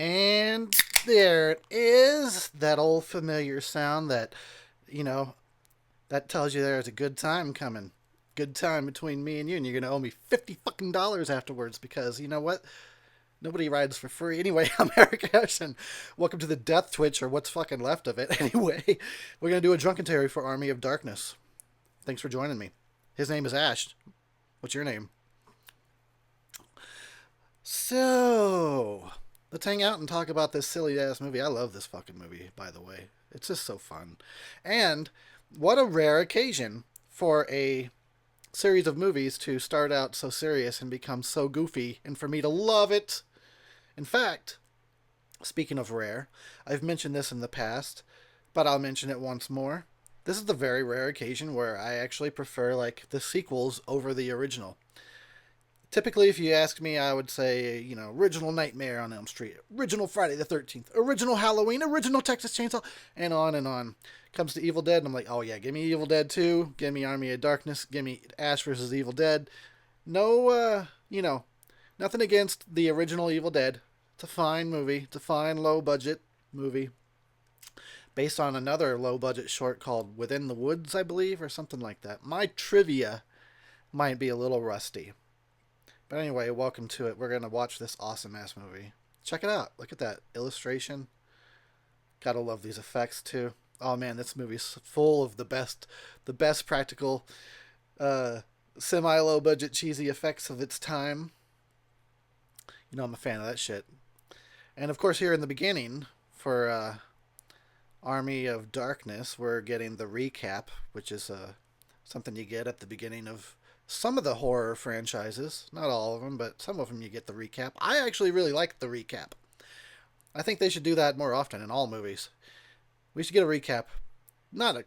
And there it is. That old familiar sound that, you know, that tells you there's a good time coming. Good time between me and you, and you're gonna owe me $50 afterwards because you know what? Nobody rides for free. Anyway, I'm Eric Ashton. Welcome to the Death Twitch, or what's fucking left of it. Anyway, we're gonna do a Drunkentary for Army of Darkness. Thanks for joining me. His name is Ash. What's your name? So, let's hang out and talk about this silly ass movie. I love this fucking movie, by the way. It's just so fun. And what a rare occasion for a series of movies to start out so serious and become so goofy, and for me to love it. In fact, speaking of rare, I've mentioned this in the past, but I'll mention it once more. This is the very rare occasion where I actually prefer like the sequels over the original. Typically, if you ask me, I would say, original Nightmare on Elm Street, original Friday the 13th, original Halloween, original Texas Chainsaw, and on and on. Comes to Evil Dead, and I'm like, oh yeah, give me Evil Dead 2, give me Army of Darkness, give me Ash versus Evil Dead. No, nothing against the original Evil Dead. It's a fine movie. It's a fine low budget movie based on another low budget short called Within the Woods, I believe, or something like that. My trivia might be a little rusty. But anyway, welcome to it. We're going to watch this awesome ass movie. Check it out. Look at that illustration. Gotta love these effects too. Oh man, this movie's full of the best practical, semi low budget cheesy effects of its time. You know I'm a fan of that shit. And of course, here in the beginning for Army of Darkness, we're getting the recap, which is something you get at the beginning of some of the horror franchises. Not all of them, but some of them you get the recap. I actually really like the recap. I think they should do that more often in all movies. We should get a recap. Not a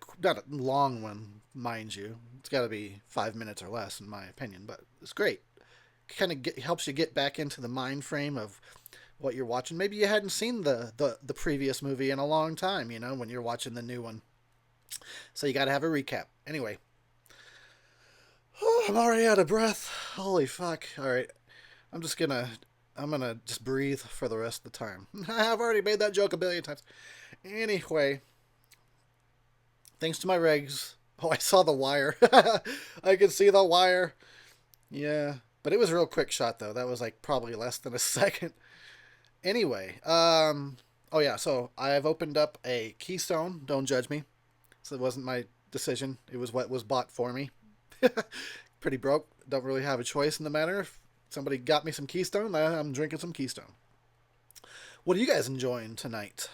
long one, mind you. It's got to be 5 minutes or less, in my opinion, but it's great. Kind of helps you get back into the mind frame of what you're watching. Maybe you hadn't seen the previous movie in a long time, when you're watching the new one. So you got to have a recap. Anyway, I'm already out of breath. Holy fuck. All right. I'm gonna just breathe for the rest of the time. I've already made that joke a billion times. Anyway, thanks to my regs. Oh, I saw the wire. I could see the wire. Yeah, but it was a real quick shot though. That was like probably less than a second. Anyway, oh yeah, so I've opened up a Keystone. Don't judge me. So it wasn't my decision. It was what was bought for me. Pretty broke. Don't really have a choice in the matter. If somebody got me some Keystone, I'm drinking some Keystone. What are you guys enjoying tonight?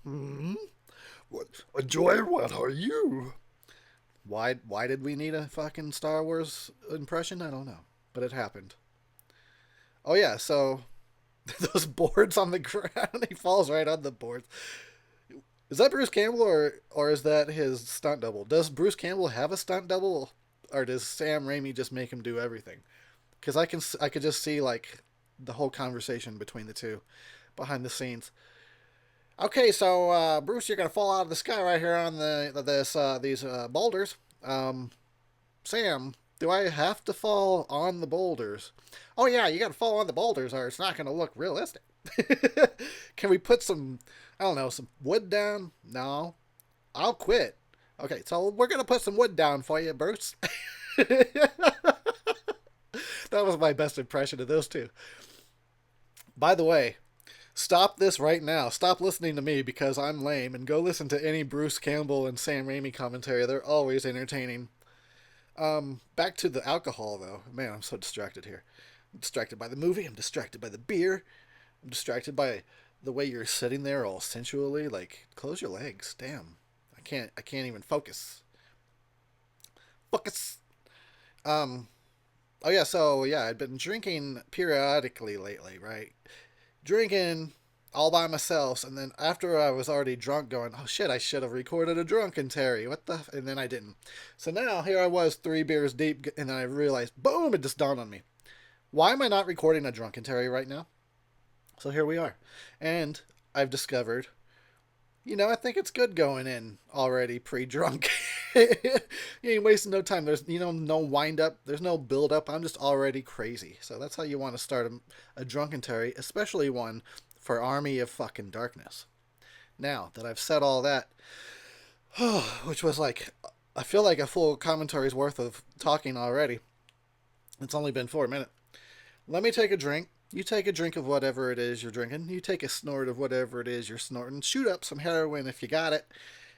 Hmm? What enjoying? What are you? Why did we need a fucking Star Wars impression? I don't know, but it happened. Oh yeah, so those boards on the ground, he falls right on the boards. Is that Bruce Campbell or is that his stunt double? Does Bruce Campbell have a stunt double, or does Sam Raimi just make him do everything? Because I could just see like the whole conversation between the two behind the scenes. Okay, so Bruce, you're gonna fall out of the sky right here on these boulders. Sam, do I have to fall on the boulders? Oh yeah, you gotta fall on the boulders, or it's not gonna look realistic. Can we put some, I don't know, some wood down? No, I'll quit. Okay, so we're gonna put some wood down for you, Bruce. That was my best impression of those two. By the way, stop this right now. Stop listening to me because I'm lame, and go listen to any Bruce Campbell and Sam Raimi commentary. They're always entertaining. Back to the alcohol though. Man, I'm so distracted here. I'm distracted by the movie. I'm distracted by the beer. I'm distracted by the way you're sitting there all sensually. Like, close your legs. Damn. I can't even focus. Focus. Um, oh yeah, so yeah, I've been drinking periodically lately, right? Drinking all by myself, and then after I was already drunk, going, "Oh shit, I should have recorded a Drunkentary." What the? And then I didn't. So now here I was, 3 beers deep, and then I realized, boom! It just dawned on me. Why am I not recording a Drunkentary right now? So here we are, and I've discovered, I think it's good going in already pre-drunk. You ain't wasting no time. There's, no wind up. There's no build up. I'm just already crazy. So that's how you want to start a Drunkentary, especially one for Army of fucking Darkness. Now that I've said all that, which was like, I feel like a full commentary's worth of talking already. It's only been 4 minutes. Let me take a drink. You take a drink of whatever it is you're drinking. You take a snort of whatever it is you're snorting. Shoot up some heroin if you got it.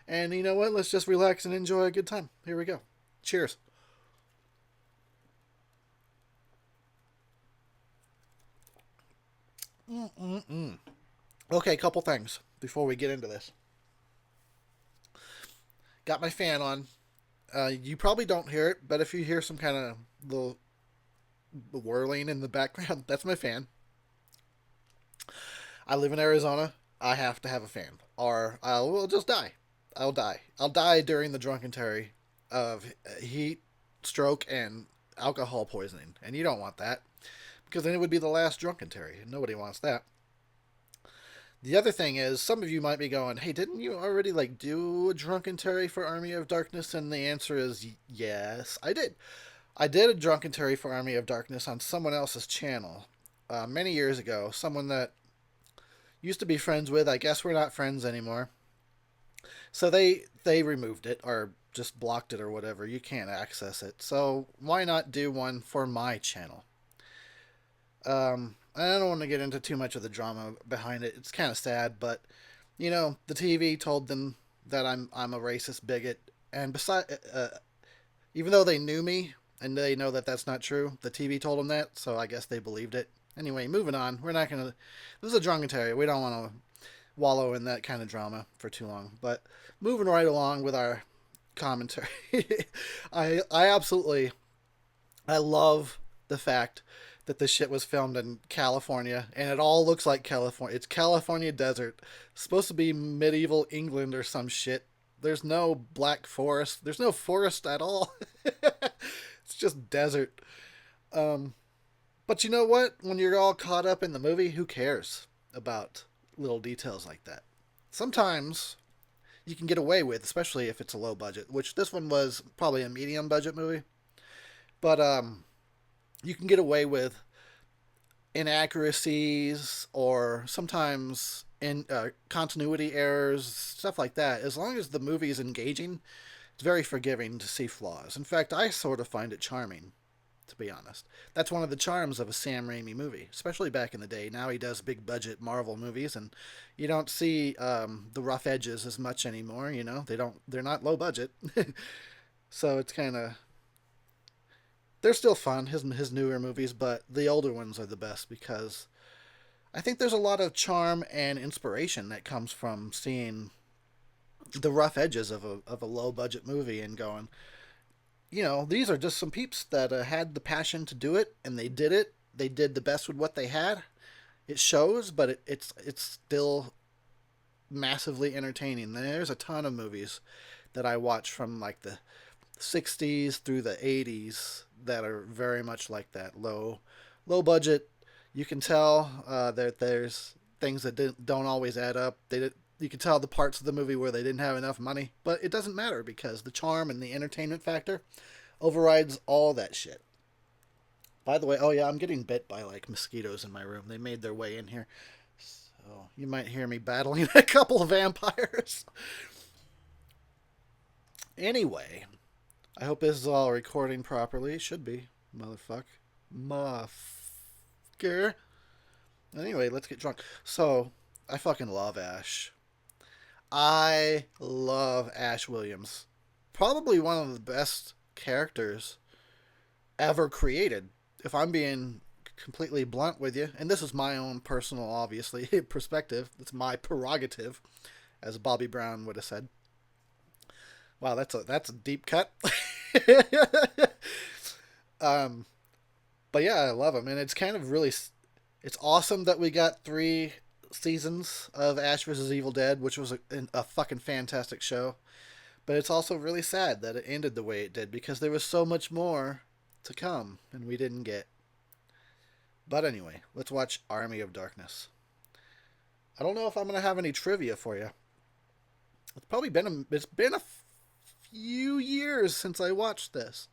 And you know what? Let's just relax and enjoy a good time. Here we go. Cheers. Okay, couple things before we get into this. Got my fan on. You probably don't hear it, but if you hear some kind of little whirling in the background, that's my fan. I live in Arizona. I have to have a fan, or I will just die. I'll die. I'll die during the drunkentary of heat, stroke, and alcohol poisoning, and you don't want that because then it would be the last drunkentary. Nobody wants that. The other thing is, some of you might be going, "Hey, didn't you already like do a drunkentary for Army of Darkness?" And the answer is yes, I did. I did a drunkentary for Army of Darkness on someone else's channel many years ago. Someone that used to be friends with. I guess we're not friends anymore. So they removed it or just blocked it or whatever. You can't access it. So why not do one for my channel? I don't want to get into too much of the drama behind it. It's kind of sad, but you know, the TV told them that I'm a racist bigot, and even though they knew me and they know that that's not true, the TV told them that, so I guess they believed it. Anyway, moving on. We're not gonna. This is a drunkentary. We don't want to wallow in that kind of drama for too long. But moving right along with our commentary, I absolutely I love the fact that this shit was filmed in California and it all looks like California. It's California desert. It's supposed to be medieval England or some shit. There's no black forest. There's no forest at all. It's just desert. Um, but you know what? When you're all caught up in the movie, who cares about little details like that? Sometimes you can get away with, especially if it's a low budget, which this one was probably a medium budget movie. But you can get away with inaccuracies or sometimes in continuity errors, stuff like that. As long as the movie is engaging, it's very forgiving to see flaws. In fact, I sort of find it charming, to be honest. That's one of the charms of a Sam Raimi movie, especially back in the day. Now he does big budget Marvel movies, and you don't see the rough edges as much anymore. You know, they're not low budget, so it's kind of they're still fun, his newer movies, but the older ones are the best because I think there's a lot of charm and inspiration that comes from seeing the rough edges of a low budget movie and going, you know, these are just some peeps that had the passion to do it and they did it. They did the best with what they had. It shows, but it's still massively entertaining. There's a ton of movies that I watch from like the 60s through the 80s that are very much like that low budget. You can tell that there's things that don't always add up. You can tell the parts of the movie where they didn't have enough money, but it doesn't matter because the charm and the entertainment factor overrides all that shit. By the way, oh yeah, I'm getting bit by like mosquitoes in my room. They made their way in here, so you might hear me battling a couple of vampires. Anyway, I hope this is all recording properly. It should be. Motherfucker. Anyway, let's get drunk. So, I fucking love Ash. I love Ash Williams. Probably one of the best characters ever created. If I'm being completely blunt with you, and this is my own personal, obviously, perspective. It's my prerogative, as Bobby Brown would have said. Wow, that's a deep cut. um, but yeah, I love him, and it's kind of really, it's awesome that we got 3 seasons of Ash vs. Evil Dead, which was a fucking fantastic show. But it's also really sad that it ended the way it did because there was so much more to come and we didn't get. But anyway, let's watch Army of Darkness. I don't know if I'm gonna have any trivia for you. It's been a few years since I watched this,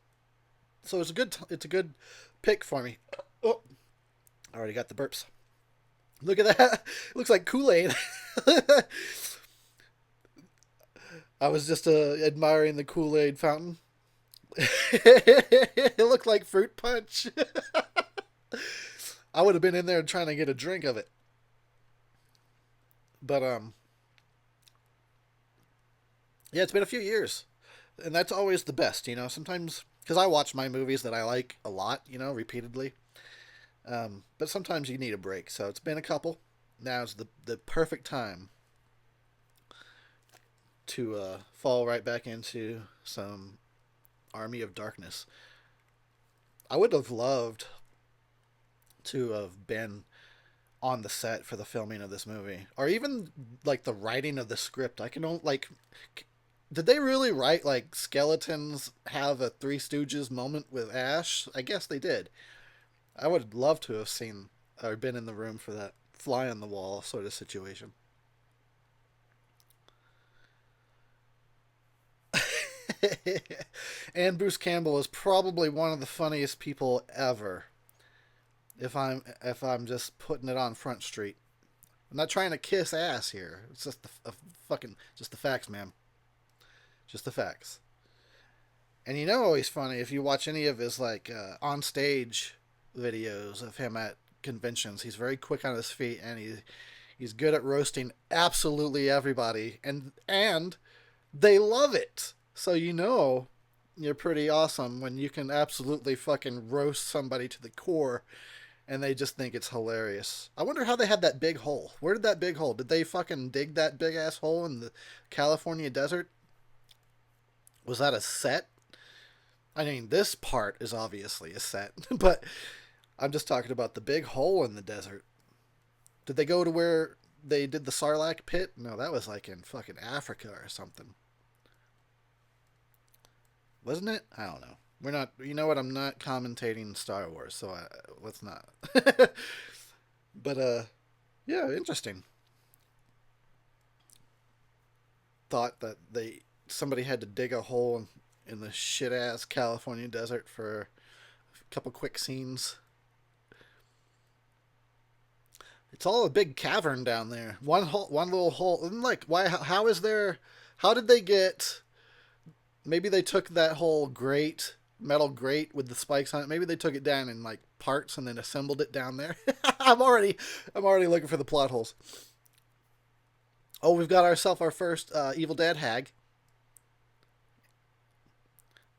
so it's a good pick for me. Oh, I already got the burps. Look at that. It looks like Kool-Aid. I was just admiring the Kool-Aid fountain. It looked like fruit punch. I would have been in there trying to get a drink of it. But yeah, it's been a few years, and that's always the best, you know. Sometimes because I watch my movies that I like a lot, you know, repeatedly. But sometimes you need a break. So it's been a couple. Now is the perfect time to fall right back into some Army of Darkness. I would have loved to have been on the set for the filming of this movie, or even like the writing of the script. I can only like, did they really write like skeletons have a Three Stooges moment with Ash? I guess they did. I would love to have seen or been in the room for that fly on the wall sort of situation. And Bruce Campbell is probably one of the funniest people ever. If I'm just putting it on Front Street, I'm not trying to kiss ass here. It's just the fucking just the facts, man. Just the facts. And you know he's funny if you watch any of his like on stage videos of him at conventions. He's very quick on his feet, and he's good at roasting absolutely everybody, and they love it. So you know you're pretty awesome when you can absolutely fucking roast somebody to the core and they just think it's hilarious. I wonder how they had that big hole. Where did that big hole? Did they fucking dig that big ass hole in the California desert? Was that a set? I mean, this part is obviously a set, but I'm just talking about the big hole in the desert. Did they go to where they did the Sarlacc pit? No, that was like in fucking Africa or something. Wasn't it? I don't know. We're not. You know what? I'm not commentating Star Wars, so let's not. But yeah, interesting. Thought that they somebody had to dig a hole in the shit ass California desert for a couple quick scenes. It's all a big cavern down there. One hole, one little hole. And like, why? How is there? How did they get? Maybe they took that whole grate, metal grate with the spikes on it. Maybe they took it down in like parts and then assembled it down there. I'm already looking for the plot holes. Oh, we've got ourselves our first Evil Dead hag.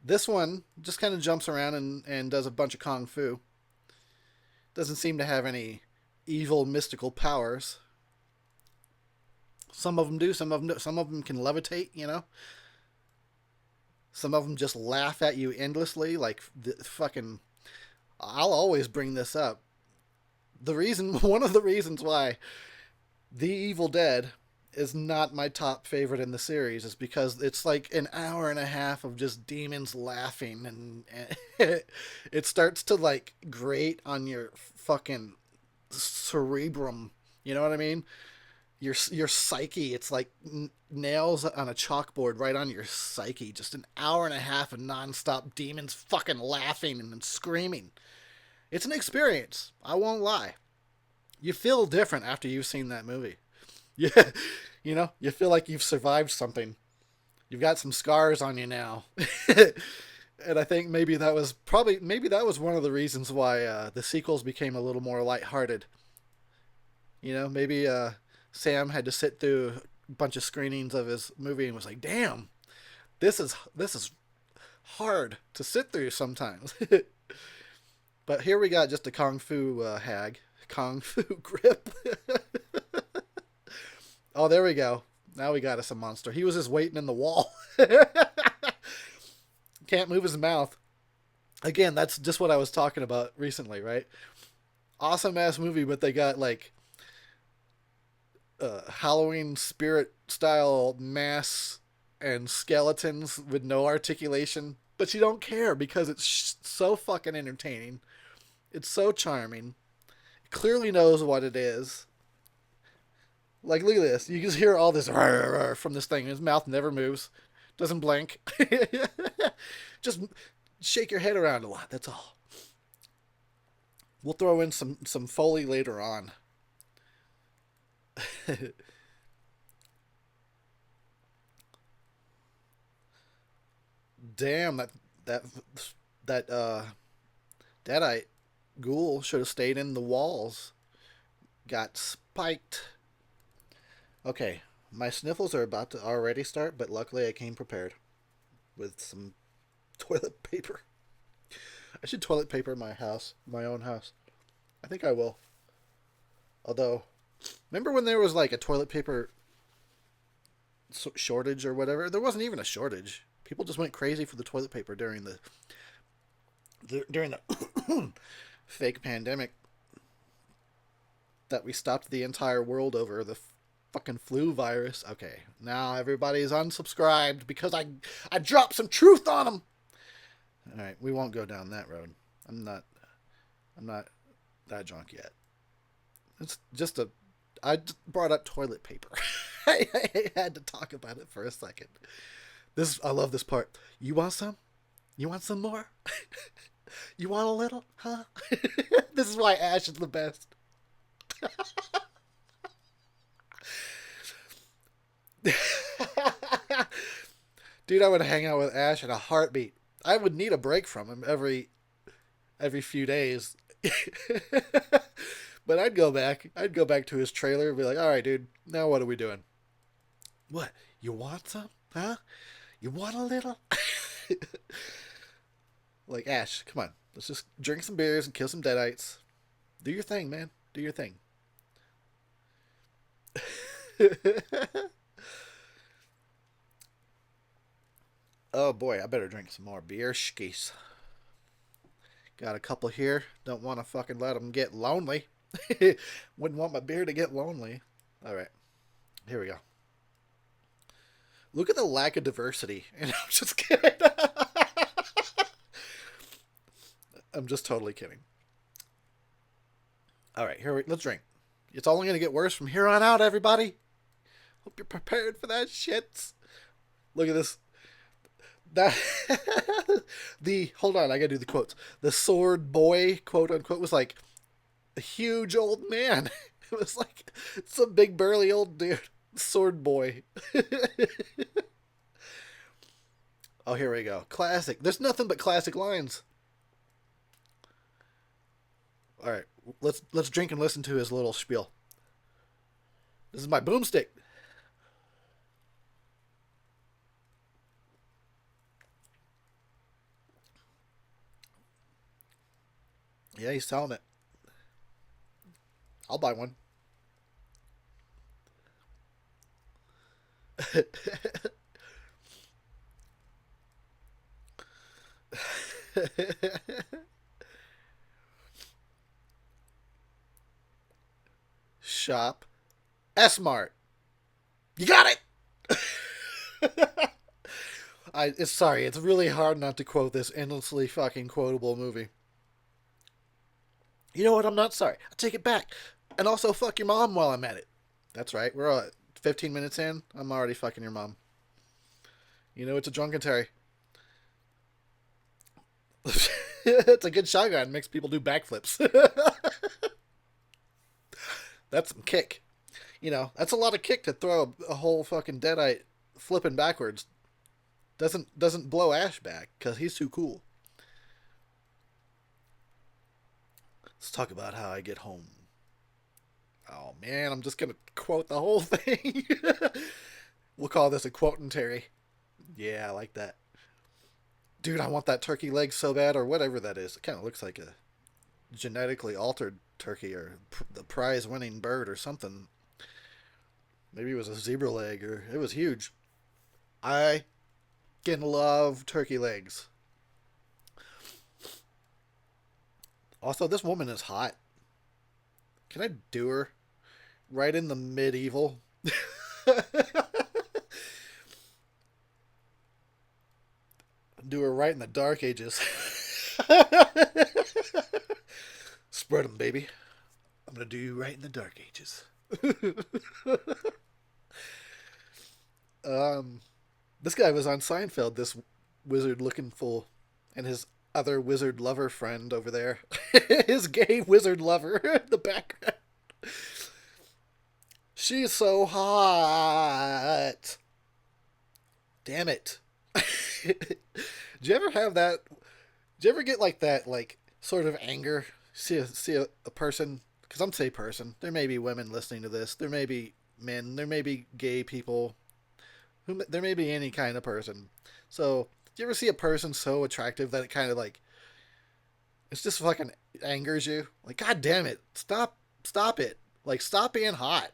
This one just kind of jumps around and does a bunch of kung fu. Doesn't seem to have any evil mystical powers. Some of them do. Some of them. Some of them can levitate. You know. Some of them just laugh at you endlessly, like the fucking. I'll always bring this up. The reason, one of the reasons why The Evil Dead is not my top favorite in the series is because it's like an hour and a half of just demons laughing, and it starts to like grate on your fucking cerebrum. You know what I mean? Your psyche. It's like nails on a chalkboard right on your psyche. Just an hour and a half of nonstop demons fucking laughing and screaming. It's an experience. I won't lie. You feel different after you've seen that movie. Yeah, you know, you feel like you've survived something. You've got some scars on you now. And I think maybe that was one of the reasons why the sequels became a little more lighthearted. You know, maybe Sam had to sit through a bunch of screenings of his movie and was like, "Damn, this is hard to sit through sometimes." But here we got just a kung fu hag, kung fu grip. Oh, there we go. Now we got us a monster. He was just waiting in the wall. Can't move his mouth. Again, that's just what I was talking about recently, right? Awesome ass movie, but they got like Halloween spirit style masks and skeletons with no articulation. But you don't care because it's so fucking entertaining. It's so charming. It clearly knows what it is. Like, look at this. You just hear all this from this thing. His mouth never moves. Doesn't blink. Just shake your head around a lot. That's all. We'll throw in some Foley later on. Damn, that that deadite ghoul should have stayed in the walls. Got spiked. Okay, my sniffles are about to already start, but luckily I came prepared with some toilet paper. I should toilet paper my house, my own house. I think I will. Although, remember when there was like a toilet paper shortage or whatever? There wasn't even a shortage. People just went crazy for the toilet paper during the fake pandemic that we stopped the entire world over the fucking flu virus. Okay, now everybody's unsubscribed because I dropped some truth on them. All right, we won't go down that road. I'm not that drunk yet. It's just a. I brought up toilet paper. I had to talk about it for a second. I love this part. You want some? You want some more? You want a little? Huh? This is why Ash is the best. Dude, I would hang out with Ash in a heartbeat. I would need a break from him every few days. But I'd go back. I'd go back to his trailer and be like, "All right, dude. Now what are we doing? What? You want some? Huh? You want a little?" Like, Ash, come on. Let's just drink some beers and kill some deadites. Do your thing, man. Do your thing. Oh boy, I better drink some more beer skis. Got a couple here. Don't want to fucking let them get lonely. Wouldn't want my beer to get lonely. All right, here we go. Look at the lack of diversity. And I'm just kidding. I'm just totally kidding. All right, let's drink. It's only gonna get worse from here on out, everybody. Hope you're prepared for that shit. Look at this. That the hold on, I gotta do the quotes. The sword boy, quote unquote, was like a huge old man. It was like some big burly old dude. Sword boy. Oh, here we go. Classic. There's nothing but classic lines. All right, let's drink and listen to his little spiel. This is my boomstick. Yeah, he's selling it. I'll buy one. Shop S-Mart. You got it. It's sorry. It's really hard not to quote this endlessly fucking quotable movie. You know what? I'm not sorry. I take it back. And also, fuck your mom while I'm at it. That's right. We're 15 minutes in. I'm already fucking your mom. You know, it's a drunkentary. It's a good shotgun. Makes people do backflips. That's some kick. You know, that's a lot of kick to throw a whole fucking deadite flipping backwards. Doesn't blow Ash back because he's too cool. Let's talk about how I get home. Oh man, I'm just gonna quote the whole thing. We'll call this a quotentary. Yeah, I like that. Dude, I want that turkey leg so bad, or whatever that is. It kind of looks like a genetically altered turkey, or the prize-winning bird, or something. Maybe it was a zebra leg, or it was huge. I can love turkey legs. Also, this woman is hot. Can I do her? Right in the medieval. Do her right in the dark ages. Spread them, baby. I'm gonna do you right in the dark ages. um, this guy was on Seinfeld. This wizard-looking fool, and his other wizard lover friend over there, his gay wizard lover in the background. She's so hot. Damn it. Did you ever have that? Did you ever get like that, like sort of anger? See a person? Because I'm say person. There may be women listening to this. There may be men. There may be gay people. There may be any kind of person. So, do you ever see a person so attractive that it kind of like it's just fucking angers you? Like, god damn it, stop it. Like, stop being hot.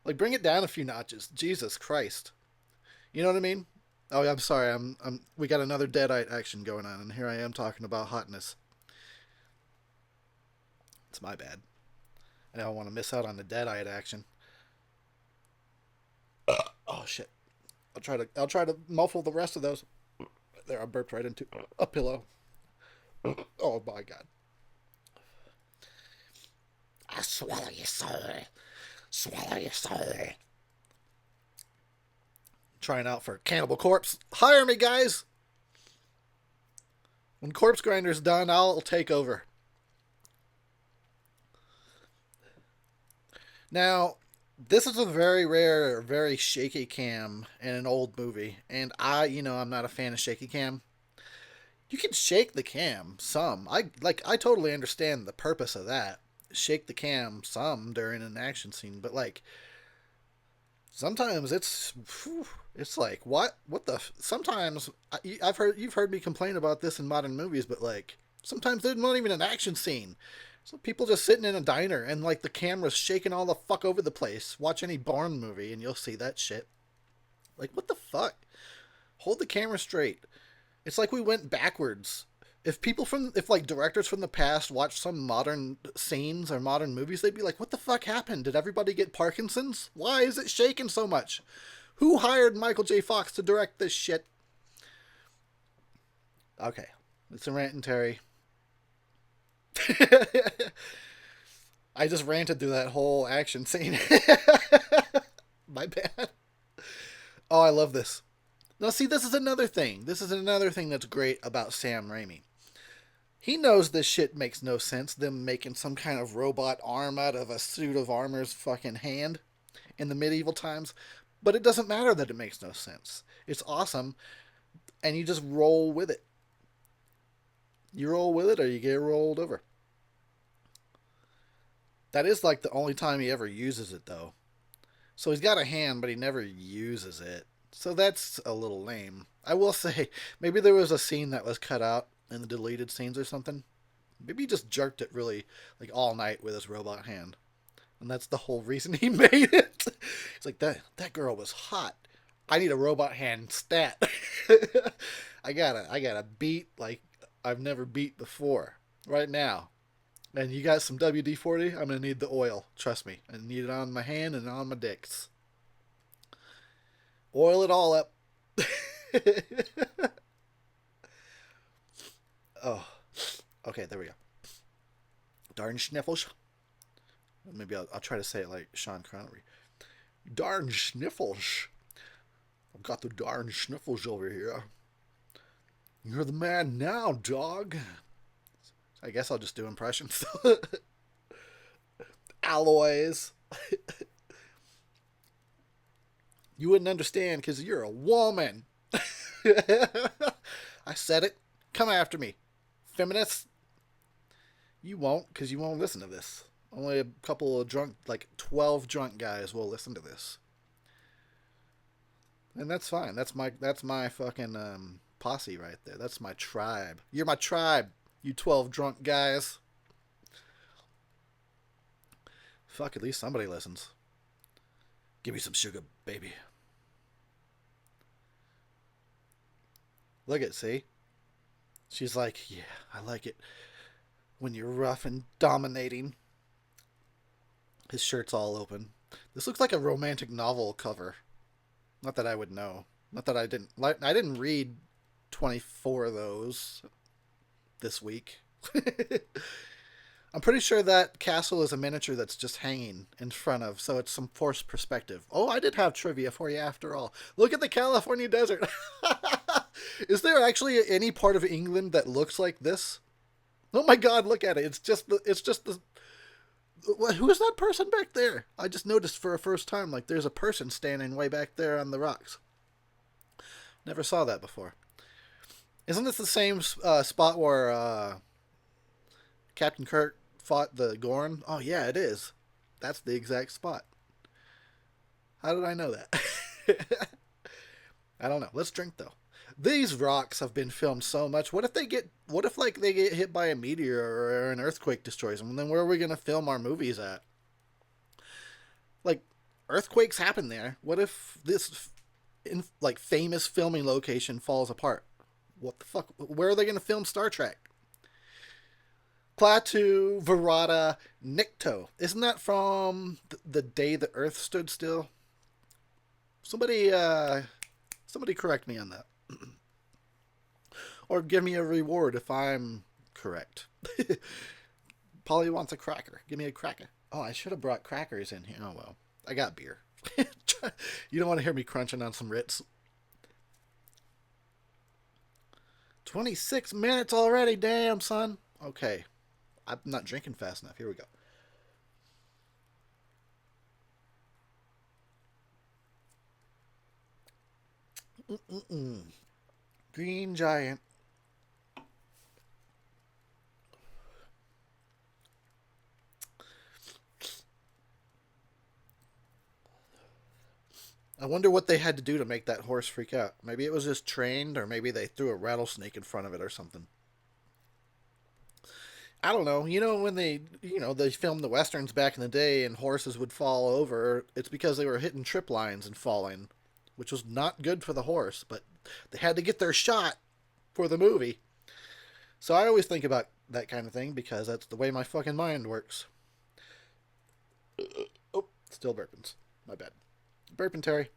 Like, bring it down a few notches. Jesus Christ. You know what I mean? Oh, I'm sorry. We got another Deadite action going on, and here I am talking about hotness. It's my bad. I don't want to miss out on the Deadite action. Oh shit. I'll try to muffle the rest of those. There, I burped right into a pillow. Oh my god. I swallow your soul. Swallow your soul. Trying out for Cannibal Corpse. Hire me, guys. When Corpse Grinder's done, I'll take over. Now, this is a very rare, very shaky cam in an old movie, and I'm not a fan of shaky cam. You can shake the cam some. I totally understand the purpose of that. Shake the cam some during an action scene, but like sometimes it's like what the sometimes you've heard me complain about this in modern movies, but like sometimes there's not even an action scene. So people just sitting in a diner and like the camera's shaking all the fuck over the place. Watch any Bourne movie and you'll see that shit. Like what the fuck? Hold the camera straight. It's like we went backwards. If like directors from the past watched some modern scenes or modern movies, they'd be like, "What the fuck happened? Did everybody get Parkinson's? Why is it shaking so much? Who hired Michael J. Fox to direct this shit?" Okay, it's a Drunkentary. I just ranted through that whole action scene. My bad. Oh, I love this. Now, see, this is another thing. This is another thing that's great about Sam Raimi. He knows this shit makes no sense, them making some kind of robot arm out of a suit of armor's fucking hand in the medieval times. But it doesn't matter that it makes no sense. It's awesome, and you just roll with it. You roll with it or you get rolled over. That is like the only time he ever uses it, though. So he's got a hand, but he never uses it. So that's a little lame. I will say, maybe there was a scene that was cut out in the deleted scenes or something. Maybe he just jerked it really, like, all night with his robot hand. And that's the whole reason he made it. It's like, that girl was hot. I need a robot hand stat. I gotta beat like I've never beat before. Right now. And you got some WD-40? I'm gonna need the oil. Trust me. I need it on my hand and on my dicks. Oil it all up. Oh. Okay, there we go. Darn sniffles. Maybe I'll try to say it like Sean Connery. Darn sniffles. I've got the darn sniffles over here. You're the man now, dog. I guess I'll just do impressions. Alloys. You wouldn't understand because you're a woman. I said it. Come after me. Feminists. You won't because you won't listen to this. Only a couple of drunk, like 12 drunk guys will listen to this. And that's fine. That's my fucking posse right there. That's my tribe. You're my tribe. You 12 drunk guys. Fuck, at least somebody listens. Give me some sugar, baby. Look at, see? She's like, yeah, I like it when you're rough and dominating. His shirt's all open. This looks like a romantic novel cover. Not that I would know. Not that I didn't read 24 of those this week. I'm pretty sure that castle is a miniature that's just hanging in front of, so it's some forced perspective. Oh, I did have trivia for you after all. Look at the California desert. Is there actually any part of England that looks like this? Oh my God, look at it. It's just Who is that person back there? I just noticed for a first time, like there's a person standing way back there on the rocks. Never saw that before. Isn't this the same spot where Captain Kirk fought the Gorn? Oh yeah, it is. That's the exact spot. How did I know that? I don't know. Let's drink though. These rocks have been filmed so much. What if they get? What if like they get hit by a meteor or an earthquake destroys them? And then where are we gonna film our movies at? Like earthquakes happen there. What if this like famous filming location falls apart? What the fuck? Where are they gonna film Star Trek? Klaatu, Verada, Nikto. Isn't that from the day the Earth stood still? Somebody, somebody correct me on that, or give me a reward if I'm correct. Polly wants a cracker. Give me a cracker. Oh, I should have brought crackers in here. Oh well, I got beer. You don't want to hear me crunching on some Ritz. 26 minutes already. Damn, son. Okay, I'm not drinking fast enough. Here we go. Mm-mm. Green Giant. I wonder what they had to do to make that horse freak out. Maybe it was just trained, or maybe they threw a rattlesnake in front of it or something. I don't know. You know, when they filmed the westerns back in the day and horses would fall over, it's because they were hitting trip lines and falling, which was not good for the horse, but they had to get their shot for the movie. So I always think about that kind of thing because that's the way my fucking mind works. Oh, still burpins. My bad. Burping Terry.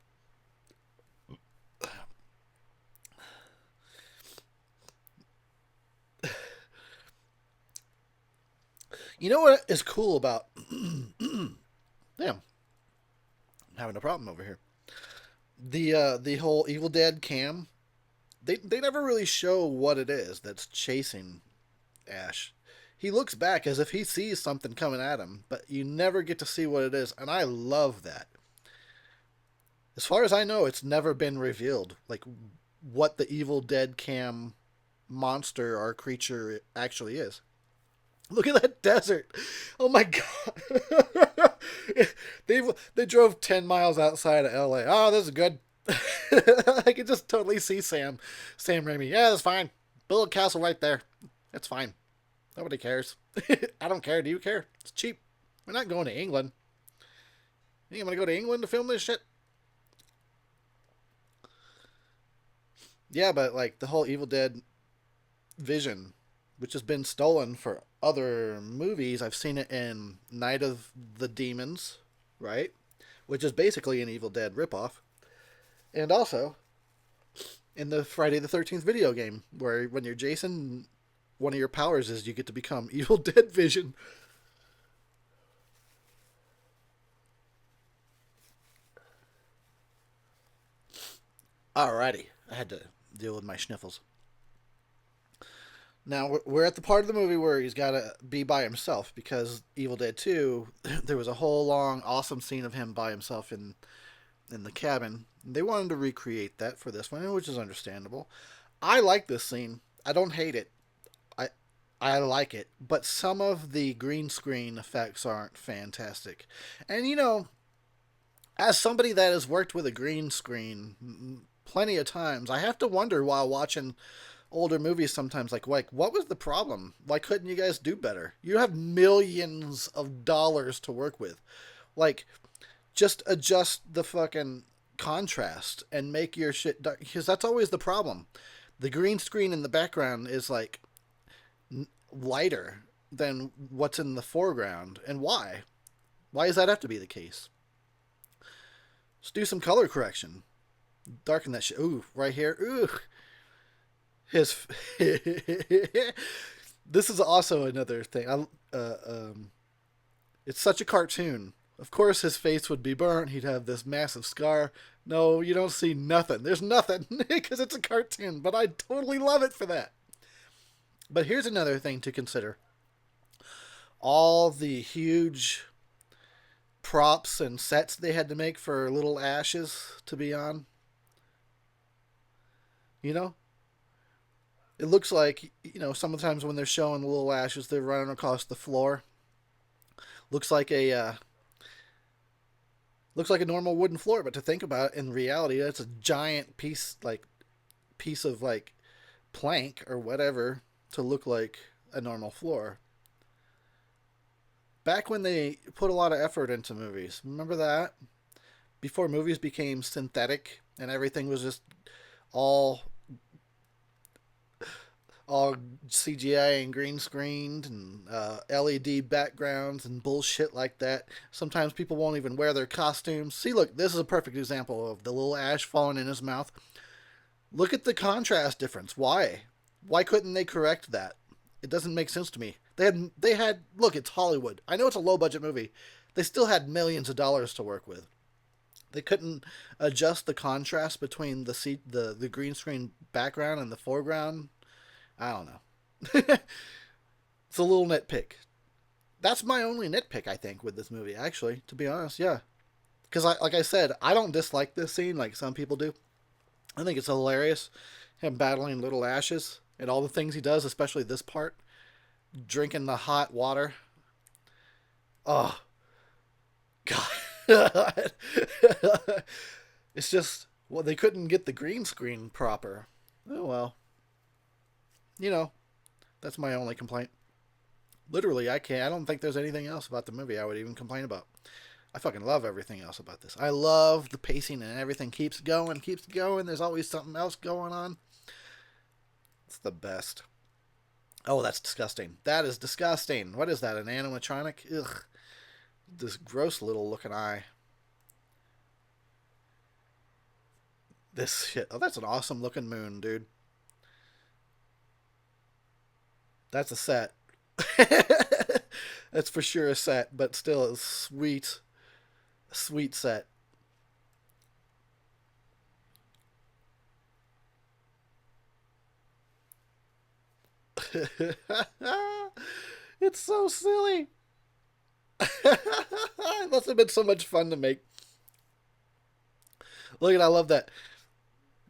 You know what is cool about damn, I'm having a problem over here. The whole Evil Dead cam, they never really show what it is that's chasing Ash. He looks back as if he sees something coming at him, but you never get to see what it is, and I love that. As far as I know, it's never been revealed, like what the Evil Dead cam monster or creature actually is. Look at that desert. Oh my god. they drove 10 miles outside of LA. Oh, this is good. I can just totally see Sam Raimi. Yeah, that's fine. Build a castle right there. That's fine. Nobody cares. I don't care. Do you care? It's cheap. We're not going to England. You think I'm going to go to England to film this shit? Yeah, but like the whole Evil Dead vision, which has been stolen for other movies. I've seen it in Night of the Demons, right? Which is basically an Evil Dead ripoff. And also in the Friday the 13th video game, where when you're Jason, one of your powers is you get to become Evil Dead Vision. Alrighty. I had to deal with my sniffles. Now we're at the part of the movie where he's got to be by himself because Evil Dead 2, there was a whole long awesome scene of him by himself in the cabin. They wanted to recreate that for this one, which is understandable. I like this scene. I don't hate it. I I like it, but some of the green screen effects aren't fantastic. And you know, as somebody that has worked with a green screen plenty of times, I have to wonder while watching older movies sometimes like what was the problem? Why couldn't you guys do better? You have millions of dollars to work with. Like just adjust the fucking contrast and make your shit dark, because that's always the problem. The green screen in the background is like lighter than what's in the foreground. And why? Why does that have to be the case? Just do some color correction. Darken that shit. Ooh, right here. Ooh. His. This is also another thing. It's such a cartoon. Of course, his face would be burnt. He'd have this massive scar. No, you don't see nothing. There's nothing because it's a cartoon. But I totally love it for that. But here's another thing to consider. all the huge props and sets they had to make for little ashes to be on. You know, it looks like, sometimes when they're showing the little ashes, they're running across the floor. Looks like a normal wooden floor, but to think about it, in reality, that's a giant piece of like plank or whatever to look like a normal floor. Back when they put a lot of effort into movies, remember that? Before movies became synthetic and everything was just all all CGI and green screened and LED backgrounds and bullshit like that. Sometimes people won't even wear their costumes. See, look, this is a perfect example of the little ash falling in his mouth. Look at the contrast difference. Why? Why couldn't they correct that? It doesn't make sense to me. They had look, it's Hollywood. I know it's a low budget movie. They still had millions of dollars to work with. They couldn't adjust the contrast between the green screen background and the foreground. I don't know. It's a little nitpick. That's my only nitpick, I think, with this movie. Actually, to be honest, yeah. Because like I said, I don't dislike this scene like some people do. I think it's hilarious, him battling little ashes and all the things he does, especially this part, drinking the hot water. Oh God. It's just, well, they couldn't get the green screen proper. Oh well. You know, that's my only complaint. Literally, I can't. I don't think there's anything else about the movie I would even complain about. I fucking love everything else about this. I love the pacing and everything keeps going, keeps going. There's always something else going on. It's the best. Oh, that's disgusting. That is disgusting. What is that? An animatronic? Ugh. This gross little looking eye. This shit. Oh, that's an awesome looking moon, dude. That's a set. That's for sure a set, but still a sweet set. It's so silly. It must have been so much fun to make. Look at, I love that.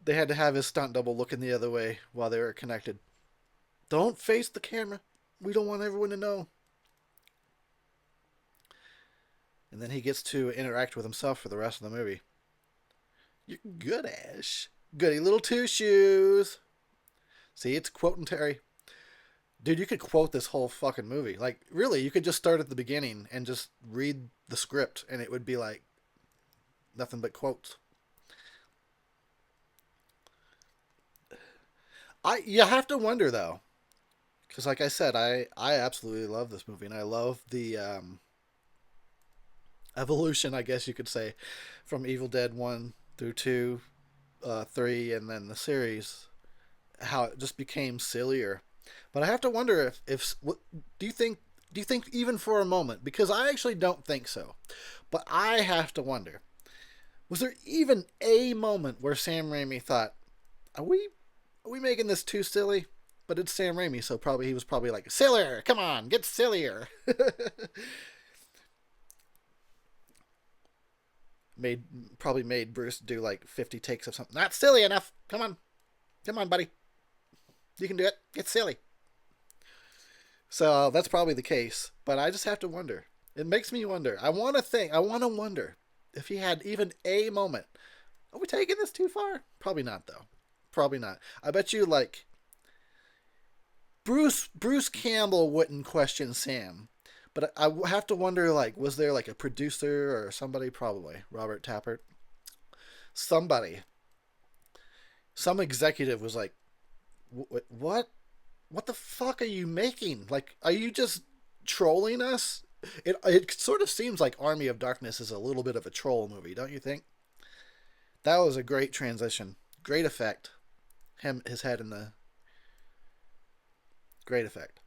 They had to have his stunt double looking the other way while they were connected. Don't face the camera. We don't want everyone to know. And then he gets to interact with himself for the rest of the movie. You're good, Ash. Goody little two shoes. See, it's quoting Terry. Dude, you could quote this whole fucking movie. Like, really, you could just start at the beginning and just read the script, and it would be like nothing but quotes. You have to wonder though, because like I said, I absolutely love this movie, and I love the evolution, I guess you could say, from Evil Dead 1 through 2, 3, and then the series, how it just became sillier. But I have to wonder if what, do you think even for a moment, because I actually don't think so, but I have to wonder, was there even a moment where Sam Raimi thought, are we making this too silly? But it's Sam Raimi, so probably he was probably like, sillier, come on, get sillier. made Probably made Bruce do like 50 takes of something. Not silly enough. Come on, buddy. You can do it. Get silly. So that's probably the case. But I just have to wonder. It makes me wonder. I want to think. I want to wonder if he had even a moment. Are we taking this too far? Probably not, though. Probably not. I bet you like Bruce Campbell wouldn't question Sam. But I have to wonder, like, was there like a producer or somebody? Probably Robert Tappert. Somebody, some executive was like, "What? What the fuck are you making? Like, are you just trolling us?" It sort of seems like Army of Darkness is a little bit of a troll movie, don't you think? That was a great transition, great effect. His head in the great effect.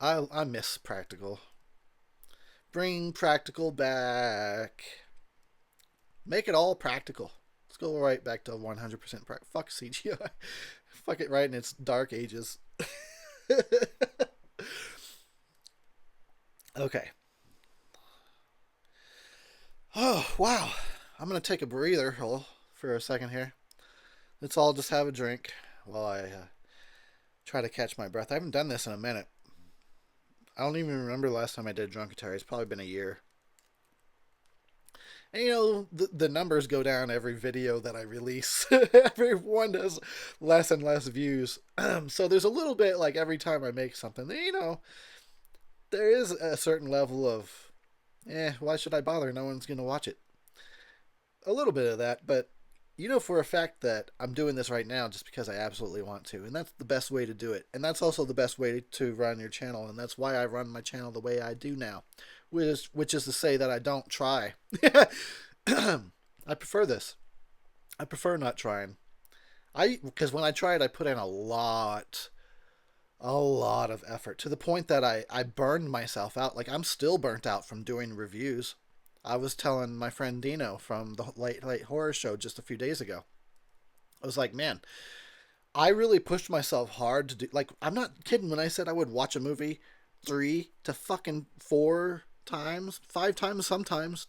I miss practical. Bring practical back. Make it all practical. Let's go right back to 100% practical. Fuck CGI. Fuck it right in its dark ages. Okay. Oh, wow. I'm going to take a breather for a second here. Let's all just have a drink while I try to catch my breath. I haven't done this in a minute. I don't even remember the last time I did Drunkentary. It's probably been a year. And the numbers go down every video that I release. Everyone does less and less views. So there's a little bit like every time I make something, there is a certain level of, why should I bother? No one's going to watch it. A little bit of that, but for a fact that I'm doing this right now just because I absolutely want to. And that's the best way to do it. And that's also the best way to run your channel. And that's why I run my channel the way I do now. Which is to say that I don't try. I prefer this. I prefer not trying. Because when I tried, I put in a lot of effort to the point that I burned myself out. Like I'm still burnt out from doing reviews. I was telling my friend Dino from the Late Late Horror Show just a few days ago. I was like, man, I really pushed myself hard to do. Like, I'm not kidding when I said I would watch a movie 3 to fucking 4 times, 5 times sometimes,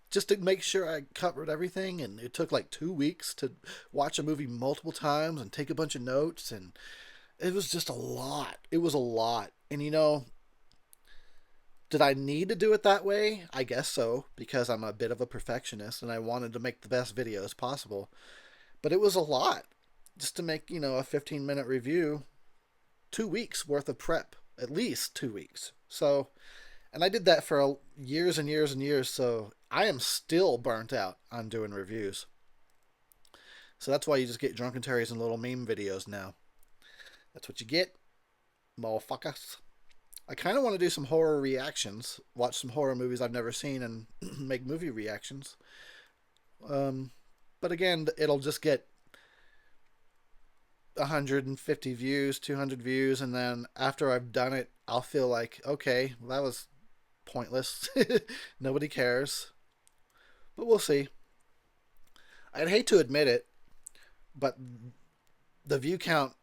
just to make sure I covered everything. And it took like 2 weeks to watch a movie multiple times and take a bunch of notes. And it was just a lot. It was a lot. And did I need to do it that way? I guess so, because I'm a bit of a perfectionist and I wanted to make the best videos possible. But it was a lot just to make, a 15-minute review, 2 weeks worth of prep, at least 2 weeks. So, and I did that for years and years and years, so I am still burnt out on doing reviews. So that's why you just get Drunkentaries and little meme videos now. That's what you get, motherfuckers. I kind of want to do some horror reactions, watch some horror movies I've never seen, and make movie reactions. But again, it'll just get 150 views, 200 views, and then after I've done it, I'll feel like, okay, well, that was pointless. Nobody cares. But we'll see. I'd hate to admit it, but the view count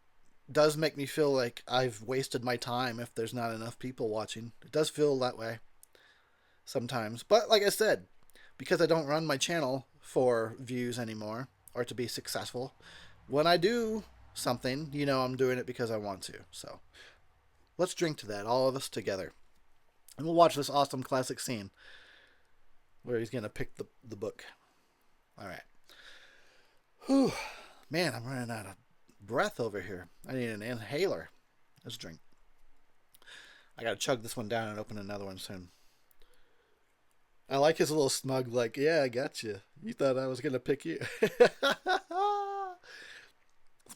does make me feel like I've wasted my time if there's not enough people watching. It does feel that way sometimes. But like I said, because I don't run my channel for views anymore or to be successful, when I do something, I'm doing it because I want to. So let's drink to that, all of us together. And we'll watch this awesome classic scene where he's going to pick the book. All right. Whew. Man, I'm running out of breath over here. I need an inhaler. Let's drink. I gotta chug this one down and open another one soon. I like his little smug, like, yeah, I got you. You thought I was gonna pick you. This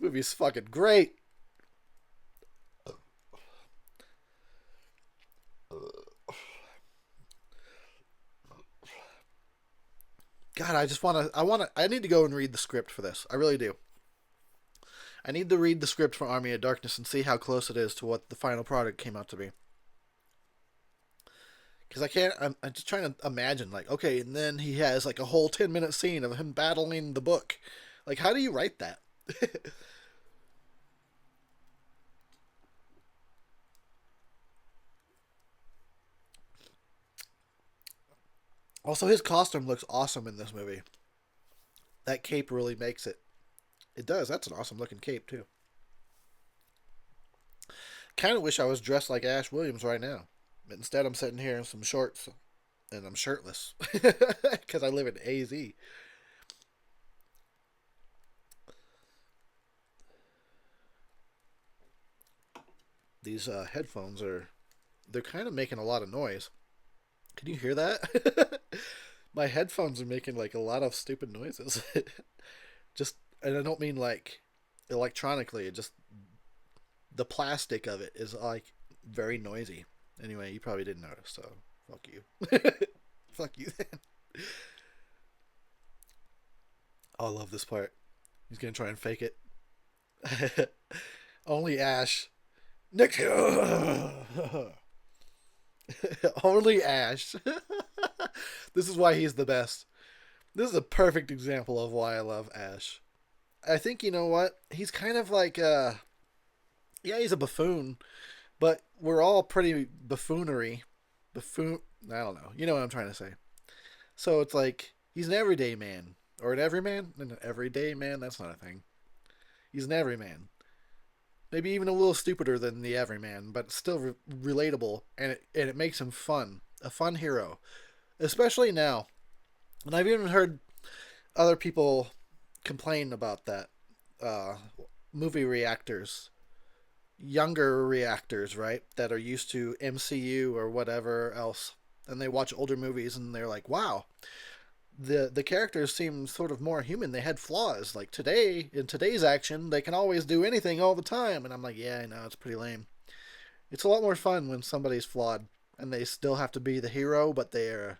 movie's fucking great. God, I need to go and read the script for this. I really do. I need to read the script for Army of Darkness and see how close it is to what the final product came out to be. Because I'm just trying to imagine, like, okay, and then he has like a whole 10-minute scene of him battling the book. Like, how do you write that? Also, his costume looks awesome in this movie. That cape really makes it. It does. That's an awesome looking cape, too. Kind of wish I was dressed like Ash Williams right now. But instead, I'm sitting here in some shorts and I'm shirtless. Because I live in AZ. These headphones they're kind of making a lot of noise. Can you hear that? My headphones are making like a lot of stupid noises. And I don't mean like electronically, it just, the plastic of it is like very noisy. Anyway, you probably didn't notice, so fuck you. Fuck you then. Oh, I love this part. He's gonna try and fake it. Only Ash. Nick. Only Ash. This is why he's the best. This is a perfect example of why I love Ash. I think, you know what? He's kind of like Yeah, he's a buffoon, but we're all pretty buffoonery. Buffoon. I don't know. You know what I'm trying to say. So it's like he's an everyday man or an everyman. An everyday man. That's not a thing. He's an everyman. Maybe even a little stupider than the everyman, but still relatable, and it makes him fun. A fun hero, especially now. And I've even heard other people complain about that. Uh, Movie reactors, younger reactors, right, that are used to MCU or whatever else, and they watch older movies and they're like, "Wow, the characters seem sort of more human. They had flaws. Like today, in today's action, they can always do anything all the time." And I'm like, "Yeah, I know, it's pretty lame." It's a lot more fun when somebody's flawed and they still have to be the hero, but they're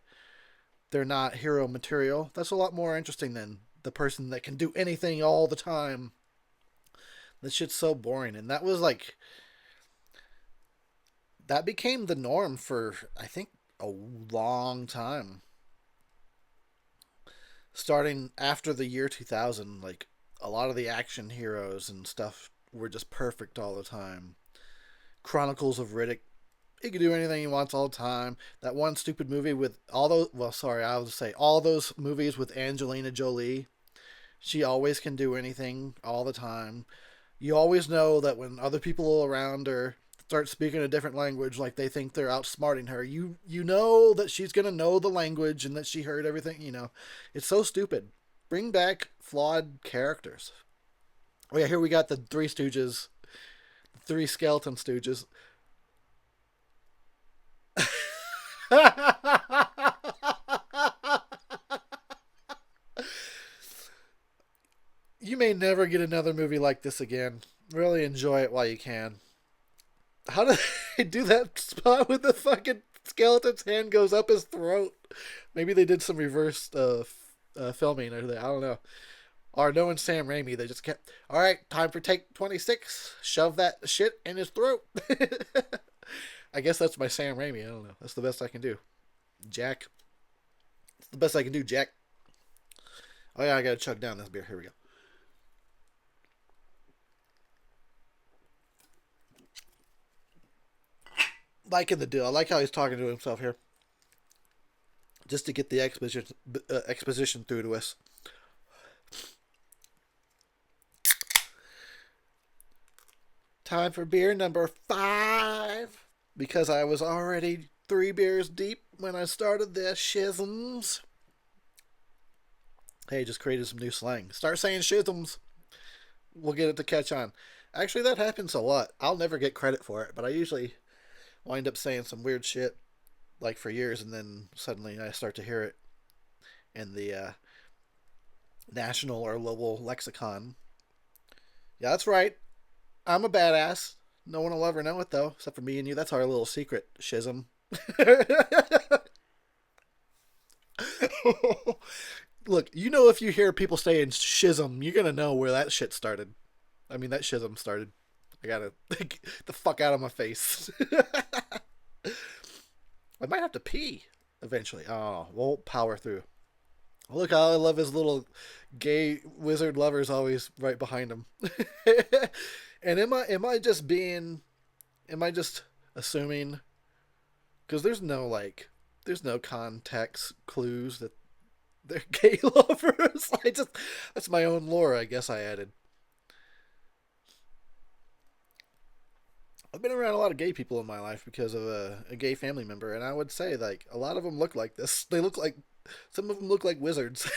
not hero material. That's a lot more interesting than the person that can do anything all the time. This shit's so boring, and that was like that became the norm for I think a long time. Starting after the year 2000, like a lot of the action heroes and stuff were just perfect all the time. Chronicles of Riddick, he could do anything he wants all the time. That one stupid movie with all those, well, sorry, I would say all those movies with Angelina Jolie. She always can do anything all the time. You always know that when other people around her start speaking a different language, like they think they're outsmarting her, you know that she's gonna know the language and that she heard everything. It's so stupid. Bring back flawed characters. Oh yeah, here we got the Three Stooges, three skeleton stooges. You may never get another movie like this again. Really enjoy it while you can. How did they do that spot with the fucking skeleton's hand goes up his throat? Maybe they did some reverse filming or that. I don't know. Or knowing Sam Raimi, they just kept. All right, time for take 26. Shove that shit in his throat. I guess that's my Sam Raimi. I don't know. That's the best I can do. Jack. It's the best I can do, Jack. Oh yeah, I gotta chug down this beer. Here we go. Liking the deal. I like how he's talking to himself here, just to get the exposition through to us. Time for beer number 5. Because I was already 3 beers deep when I started the schisms. Hey, just created some new slang. Start saying schisms. We'll get it to catch on. Actually, that happens a lot. I'll never get credit for it, but I usually wind up saying some weird shit like for years, and then suddenly I start to hear it in the national or local lexicon. Yeah, that's right. I'm a badass. No one will ever know it though, except for me and you. That's our little secret schism. Look, if you hear people saying schism, you're gonna know where that shit started. I mean, that schism started. I gotta get the fuck out of my face. I might have to pee eventually. Oh, we'll power through. Look how I love his little gay wizard lovers always right behind him. And am I just assuming? Because there's no context clues that they're gay lovers. That's my own lore, I guess I added. I've been around a lot of gay people in my life because of a gay family member, and I would say like a lot of them look like this. Some of them look like wizards.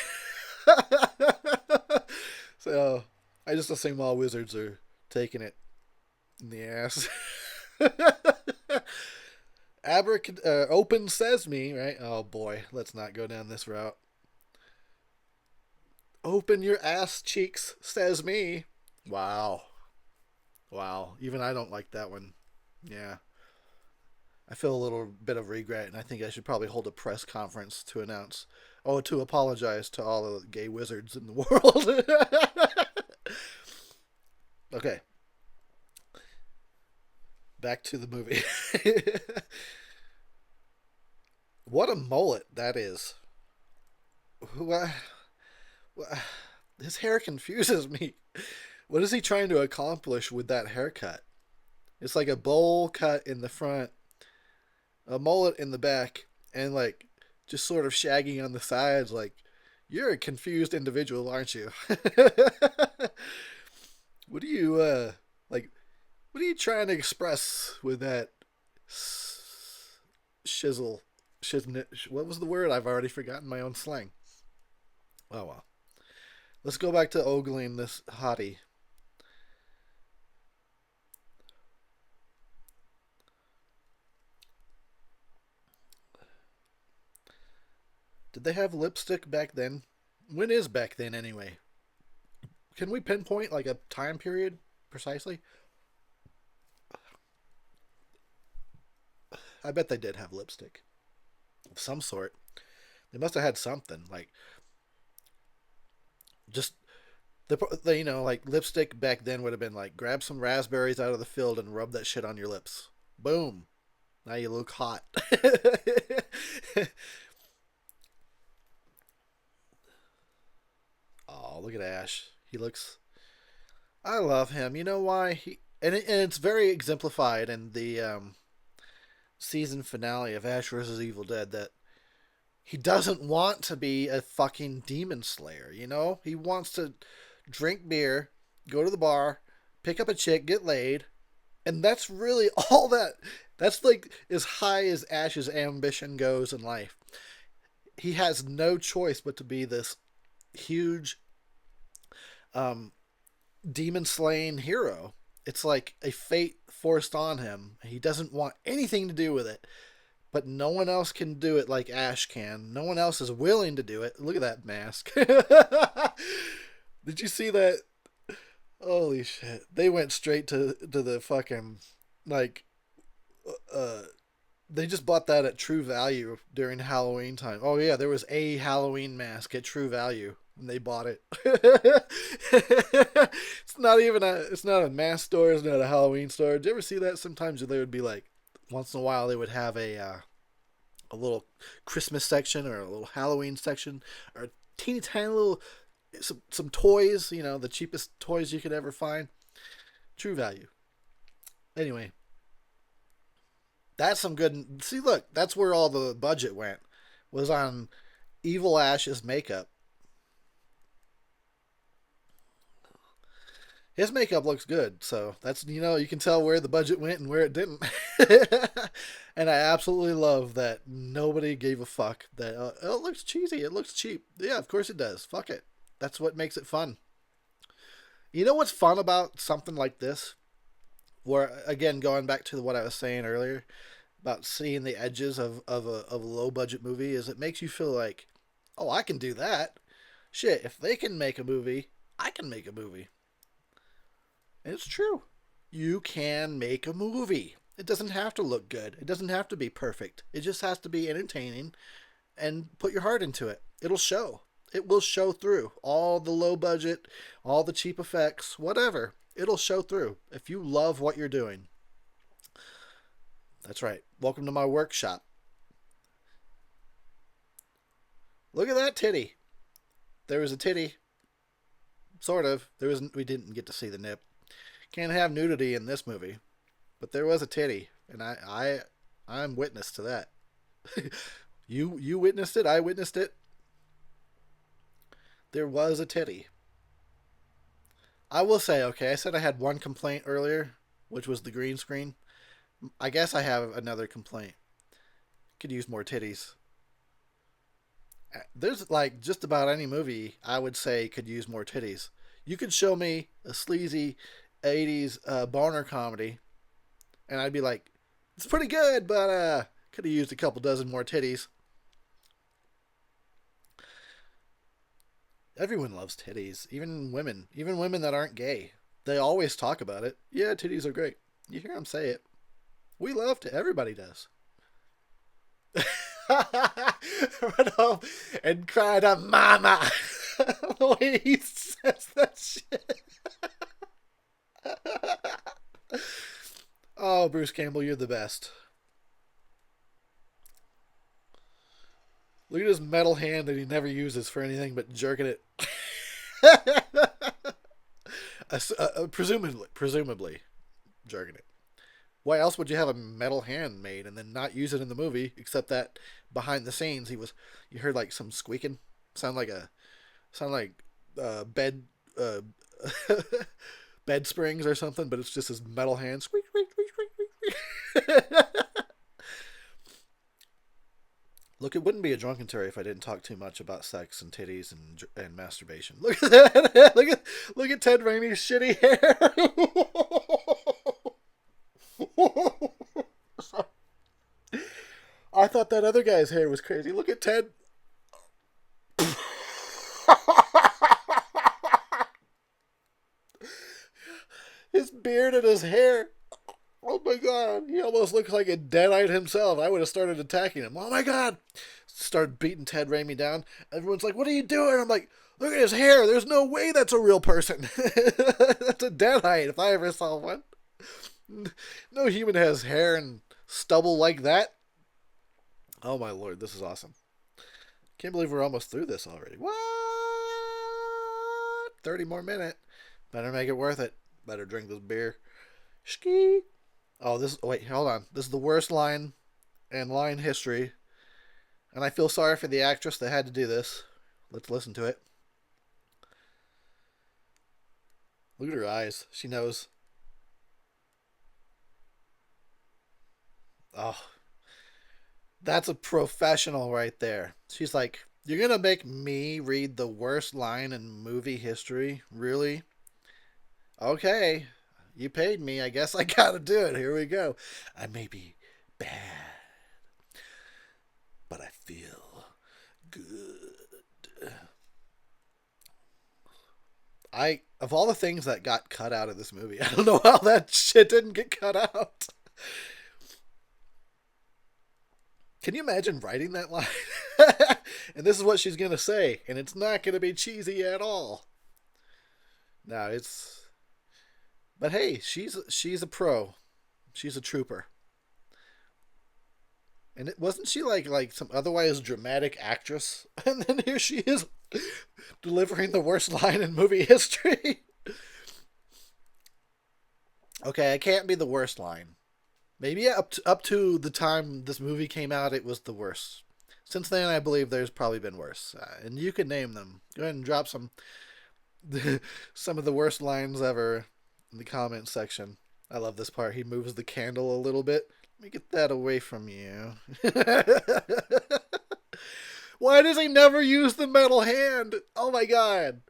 So I just assume all wizards are taking it in the ass. Open sesame, right? Oh boy, let's not go down this route. Open your ass cheeks, says me. Wow. Wow. Even I don't like that one. Yeah. I feel a little bit of regret, and I think I should probably hold a press conference to apologize to all the gay wizards in the world. Okay, back to the movie. What a mullet that is. Wha- His hair confuses me. What is he trying to accomplish with that haircut? It's like a bowl cut in the front, a mullet in the back, and like just sort of shaggy on the sides. Like, you're a confused individual, aren't you? What do you like? What are you trying to express with that shizzle? What was the word? I've already forgotten my own slang. Oh well. Let's go back to ogling this hottie. Did they have lipstick back then? When is back then anyway? Can we pinpoint like a time period precisely? I bet they did have lipstick of some sort. They must have had something like just the like lipstick back then would have been like grab some raspberries out of the field and rub that shit on your lips. Boom. Now you look hot. Oh, look at Ash. He looks. I love him. You know why? And it's very exemplified in the season finale of Ash vs. Evil Dead that he doesn't want to be a fucking demon slayer. You know, he wants to drink beer, go to the bar, pick up a chick, get laid, and that's really all that. That's like as high as Ash's ambition goes in life. He has no choice but to be this huge um, demon slaying hero. It's like a fate forced on him. He doesn't want anything to do with it. But no one else can do it like Ash can. No one else is willing to do it. Look at that mask. Did you see that? Holy shit. They went straight to the fucking like uh they just bought that at True Value during Halloween time. Oh yeah, there was a Halloween mask at True Value when they bought it. It's not a mask store, it's not a Halloween store. Did you ever see that? Sometimes they would be like once in a while they would have a little Christmas section or a little Halloween section or a teeny tiny little some toys, the cheapest toys you could ever find. True Value. Anyway, that's some good. See, look, that's where all the budget went. Was on Evil Ash's makeup. His makeup looks good, so that's you can tell where the budget went and where it didn't. And I absolutely love that nobody gave a fuck that oh, it looks cheesy, it looks cheap. Yeah, of course it does. Fuck it. That's what makes it fun. You know what's fun about something like this? Where again, going back to what I was saying earlier about seeing the edges of a low budget movie is it makes you feel like, oh, I can do that. Shit, if they can make a movie, I can make a movie. And it's true. You can make a movie. It doesn't have to look good. It doesn't have to be perfect. It just has to be entertaining and put your heart into it. It'll show. It will show through. All the low budget, all the cheap effects, whatever. It'll show through if you love what you're doing. That's right. Welcome to my workshop. Look at that titty. There was a titty. Sort of. We didn't get to see the nip. Can't have nudity in this movie, but there was a titty, and I'm witness to that. You witnessed it. I witnessed it. There was a titty. I will say, okay, I said I had one complaint earlier, which was the green screen. I guess I have another complaint. Could use more titties. There's like just about any movie I would say could use more titties. You could show me a sleazy 80s boner comedy, and I'd be like, it's pretty good, but could have used a couple dozen more titties. Everyone loves titties, even women that aren't gay. They always talk about it. Yeah, titties are great. You hear them say it. We love it. Everybody does. Run home and cried out, "Mama!" The way he says that shit. Oh, Bruce Campbell, you're the best. Look at his metal hand that he never uses for anything but jerking it. Presumably jerking it. Why else would you have a metal hand made and then not use it in the movie? Except that behind the scenes, you heard like some squeaking, sound like a sound like bed uh, bed springs or something, but it's just his metal hand squeak squeak squeak squeak squeak. Look, it wouldn't be a drunkentary if I didn't talk too much about sex and titties and masturbation. Look at that! Look at Ted Raimi's shitty hair. I thought that other guy's hair was crazy. Look at Ted. His beard and his hair. Oh my god, he almost looks like a deadite himself. I would have started attacking him. Oh my god. Started beating Ted Raimi down. Everyone's like, what are you doing? I'm like, look at his hair. There's no way that's a real person. That's a deadite if I ever saw one. No human has hair and stubble like that. Oh my lord, this is awesome. Can't believe we're almost through this already. What? 30 more minutes. Better make it worth it. Better drink this beer. Ski. Oh, wait, hold on. This is the worst line in line history. And I feel sorry for the actress that had to do this. Let's listen to it. Look at her eyes. She knows. Oh, that's a professional right there. She's like, you're going to make me read the worst line in movie history? Really? Okay. You paid me. I guess I got to do it. Here we go. I may be bad, but I feel good. Of all the things that got cut out of this movie, I don't know how that shit didn't get cut out. Can you imagine writing that line? And this is what she's going to say, and it's not going to be cheesy at all. No, it's. But hey, she's a pro. She's a trooper. And wasn't she like some otherwise dramatic actress? And then here she is delivering the worst line in movie history. Okay, it can't be the worst line. Maybe up to the time this movie came out, it was the worst. Since then, I believe there's probably been worse, and you can name them. Go ahead and drop some of the worst lines ever in the comment section. I love this part. He moves the candle a little bit. Let me get that away from you. Why does he never use the metal hand? Oh my god.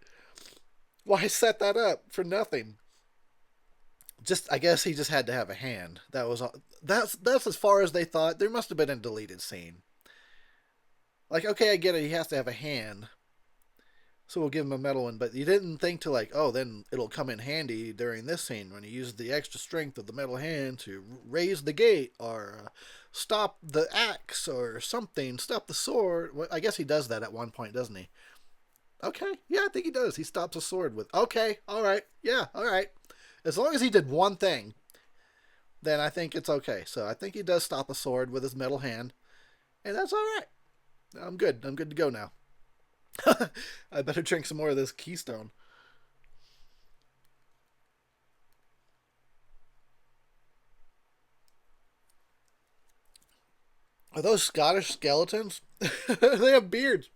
Why set that up for nothing? I guess he just had to have a hand. That was all. That's as far as they thought. There must have been a deleted scene. Like, okay, I get it. He has to have a hand, so we'll give him a metal one. But you didn't think to like, oh, then it'll come in handy during this scene when he uses the extra strength of the metal hand to raise the gate or stop the axe or something, stop the sword. Well, I guess he does that at one point, doesn't he? Okay, yeah, I think he does. He stops a sword with. Okay, all right, yeah, all right. As long as he did one thing, then I think it's okay. So I think he does stop a sword with his metal hand, and that's all right. I'm good. I'm good to go now. I better drink some more of this Keystone. Are those Scottish skeletons? They have beards.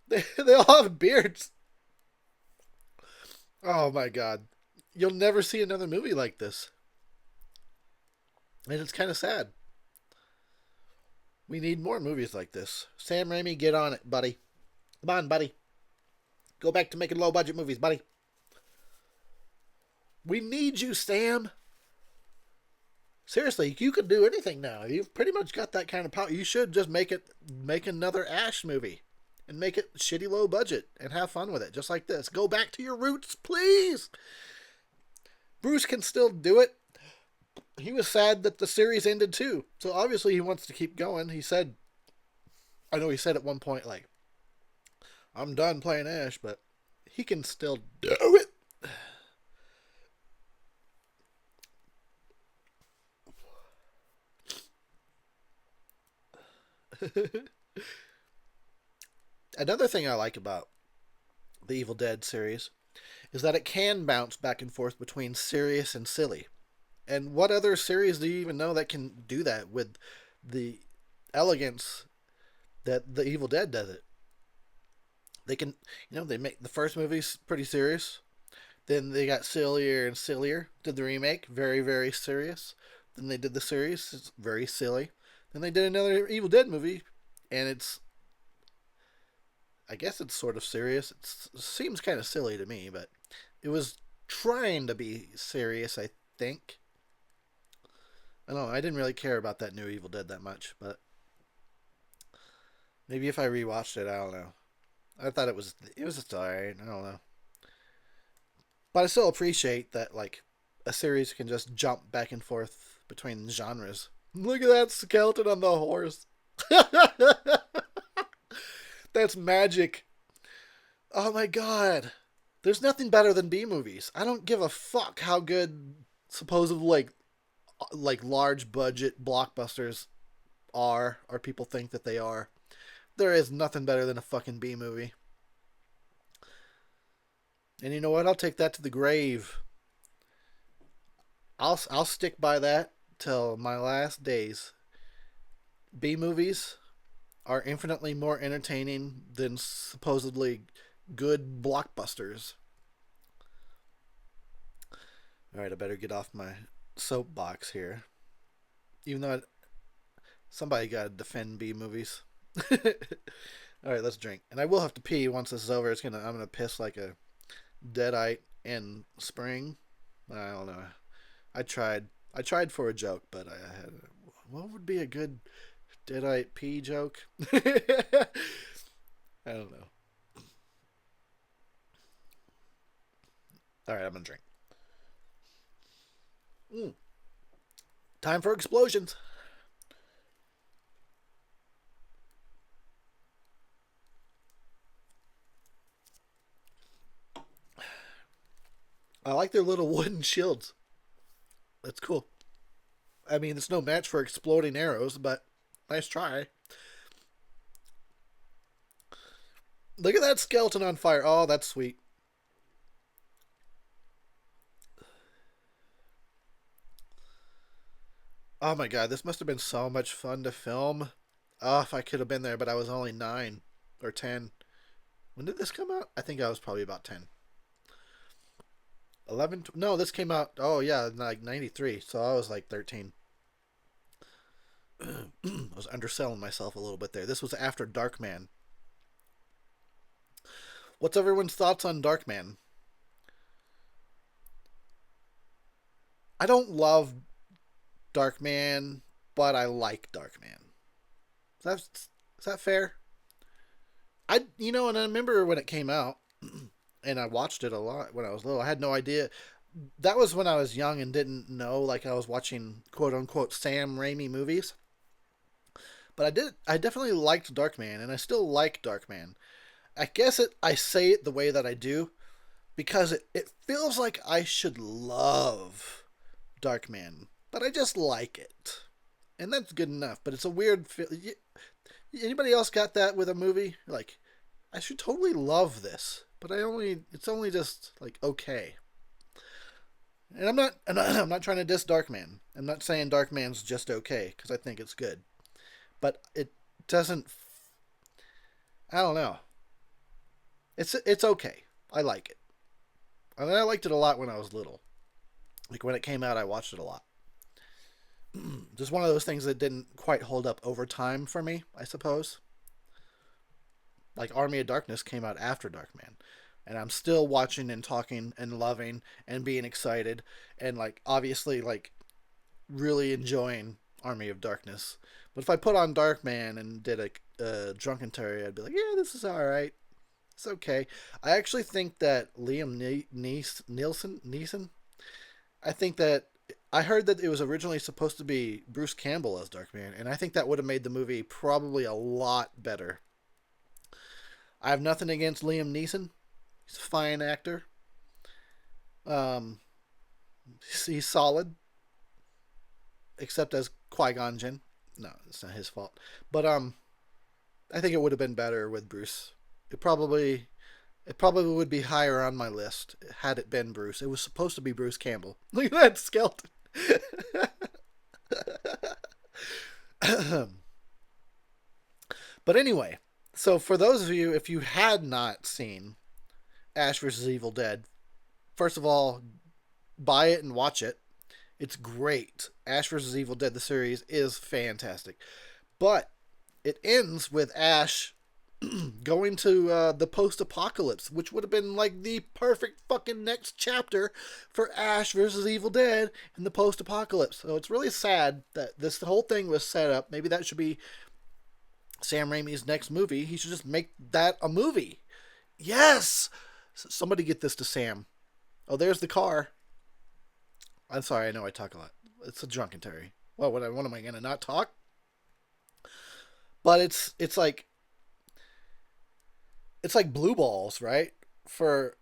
They all have beards. Oh my god. You'll never see another movie like this. And it's kind of sad. We need more movies like this. Sam Raimi, get on it, buddy. Come on, buddy. Go back to making low budget movies, buddy. We need you, Sam. Seriously, you could do anything now. You've pretty much got that kind of power. You should just make another Ash movie and make it shitty low budget and have fun with it, just like this. Go back to your roots, please. Bruce can still do it. He was sad that the series ended too, so obviously he wants to keep going. I know he said at one point, like, I'm done playing Ash, but he can still do it. Another thing I like about the Evil Dead series is that it can bounce back and forth between serious and silly. And what other series do you even know that can do that with the elegance that The Evil Dead does it? They can, they make the first movie's pretty serious. Then they got sillier and sillier. Did the remake, very, very serious. Then they did the series, it's very silly. Then they did another Evil Dead movie, and I guess it's sort of serious. It seems kind of silly to me, but it was trying to be serious, I think. I don't know. I didn't really care about that new Evil Dead that much, but maybe if I rewatched it, I don't know. I thought it was just alright. I don't know, but I still appreciate that like a series can just jump back and forth between genres. Look at that skeleton on the horse. That's magic. Oh my god. There's nothing better than B movies. I don't give a fuck how good supposed like large budget blockbusters are or people think that they are. There is nothing better than a fucking B movie. And you know what? I'll take that to the grave. I'll stick by that till my last days. B movies are infinitely more entertaining than supposedly good blockbusters. All right, I better get off my soapbox here. Even though somebody got to defend B movies. All right, let's drink. And I will have to pee once this is over. I'm gonna piss like a deadite in spring. I don't know. I tried for a joke, but I had what would be a good deadite pee joke? I don't know. All right, I'm gonna drink. Mm. Time for explosions. I like their little wooden shields. That's cool. I mean, it's no match for exploding arrows, but nice try. Look at that skeleton on fire. Oh, that's sweet. Oh my god, this must have been so much fun to film. Oh, if I could have been there, but I was only 9 or 10. When did this come out? I think I was probably about 10. 11? No, this came out, oh yeah, like 93. So I was like 13. I was underselling myself a little bit there. This was after Darkman. What's everyone's thoughts on Darkman? I don't love Darkman, but I like Darkman. Is that fair? And I remember when it came out, and I watched it a lot when I was little. I had no idea. That was when I was young and didn't know, like I was watching quote unquote Sam Raimi movies. But I definitely liked Darkman, and I still like Darkman. I guess I say it the way that I do because it feels like I should love Darkman, but I just like it. And that's good enough, but it's a weird feel. Anybody else got that with a movie? Like, I should totally love this, but it's only just like okay. And I'm not trying to diss Darkman. I'm not saying Darkman's just okay because I think it's good, but it doesn't. I don't know. It's okay. I like it. I mean, I liked it a lot when I was little. Like when it came out, I watched it a lot. Just one of those things that didn't quite hold up over time for me, I suppose. Like Army of Darkness came out after Darkman, and I'm still watching and talking and loving and being excited and like obviously like really enjoying Army of Darkness. But if I put on Darkman and did a Drunkentary, I'd be like, yeah, this is all right. It's okay. I actually think that Neeson. I think that I heard that it was originally supposed to be Bruce Campbell as Darkman, and I think that would have made the movie probably a lot better. I have nothing against Liam Neeson. He's a fine actor. Um, he's solid, except as Qui Gon Jinn. No, it's not his fault. But I think it would have been better with Bruce. It probably It probably would be higher on my list had it been Bruce. It was supposed to be Bruce Campbell. Look at that skeleton. But anyway, so for those of you, if you had not seen Ash vs. Evil Dead, first of all, buy it and watch it. It's great. Ash vs. Evil Dead, the series, is fantastic. But it ends with Ash going to the post-apocalypse, which would have been like the perfect fucking next chapter for Ash versus Evil Dead in the post-apocalypse. So it's really sad that this whole thing was set up. Maybe that should be Sam Raimi's next movie. He should just make that a movie. Yes! Somebody get this to Sam. Oh, there's the car. I'm sorry, I know I talk a lot. It's a Drunkentary. Well, what am I going to not talk? But it's like Blue Balls, right? For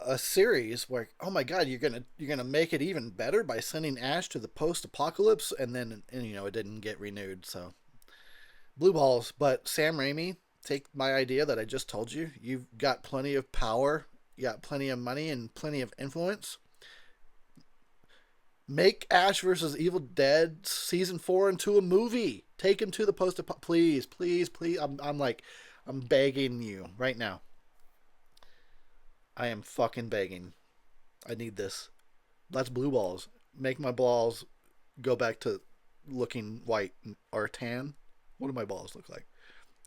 a series where, oh my god, you're gonna make it even better by sending Ash to the post-apocalypse, and then it didn't get renewed. So Blue Balls, but Sam Raimi, take my idea that I just told you. You've got plenty of power, you got plenty of money, and plenty of influence. Make Ash versus Evil Dead season 4 into a movie. Take him to the post, please, please, please. I'm begging you right now. I am fucking begging. I need this. That's Blue Balls. Make my balls go back to looking white or tan. What do my balls look like?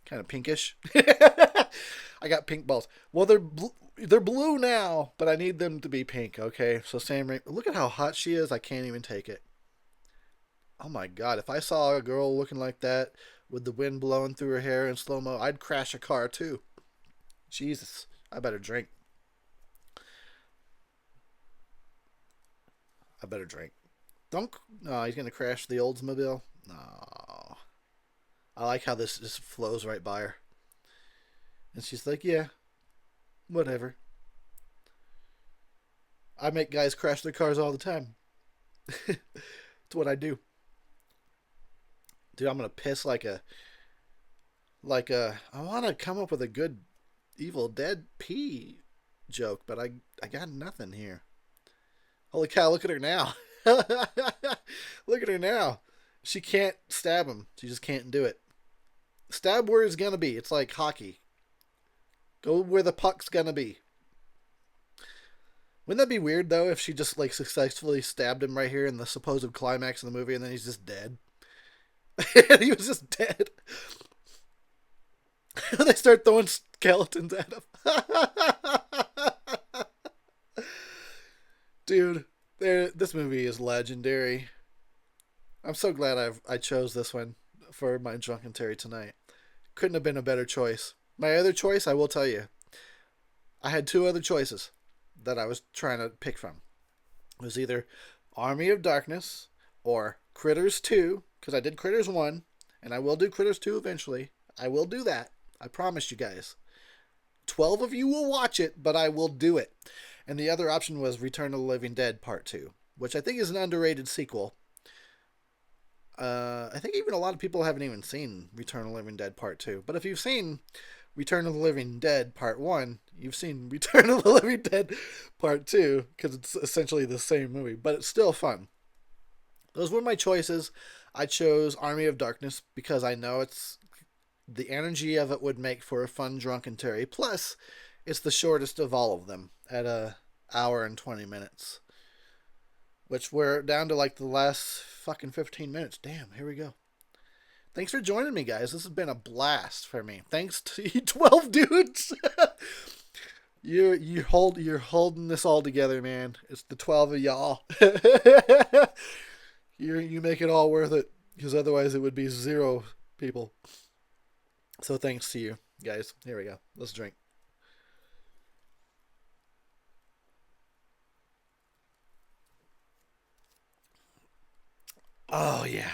Kind of pinkish. I got pink balls. Well, they're blue now, but I need them to be pink. Okay, so Sam Raimi, look at how hot she is. I can't even take it. Oh my god! If I saw a girl looking like that with the wind blowing through her hair in slow mo, I'd crash a car too. Jesus, I better drink. I better drink. Don't. No, he's gonna crash the Oldsmobile. No. I like how this just flows right by her. And she's like, yeah, whatever. I make guys crash their cars all the time. It's what I do. Dude, I'm gonna piss I wanna come up with a good Evil Dead pee joke, but I got nothing here. Holy cow, look at her now. Look at her now. She can't stab him. She just can't do it. Stab where it's gonna be. It's like hockey. Go where the puck's gonna be. Wouldn't that be weird though if she just like successfully stabbed him right here in the supposed climax of the movie and then he's just dead? He was just dead. They start throwing skeletons at him. Dude, this movie is legendary. I'm so glad I chose this one for my Drunkentary tonight. Couldn't have been a better choice. My other choice, I will tell you, I had two other choices that I was trying to pick from. It was either Army of Darkness or Critters 2, because I did Critters 1, and I will do Critters 2 eventually. I will do that. I promise you guys. 12 of you will watch it, but I will do it. And the other option was Return of the Living Dead Part 2, which I think is an underrated sequel. I think even a lot of people haven't even seen Return of the Living Dead Part 2. But if you've seen Return of the Living Dead Part 1, you've seen Return of the Living Dead Part 2, because it's essentially the same movie, but it's still fun. Those were my choices. I chose Army of Darkness because I know the energy of it would make for a fun Drunkentary. Plus, it's the shortest of all of them at a hour and 20 minutes. Which we're down to like the last fucking 15 minutes. Damn, here we go. Thanks for joining me, guys. This has been a blast for me. Thanks to you 12 dudes. you're holding this all together, man. It's the 12 of y'all. You make it all worth it, because otherwise it would be 0 people. So thanks to you, guys. Here we go. Let's drink. Oh, yeah.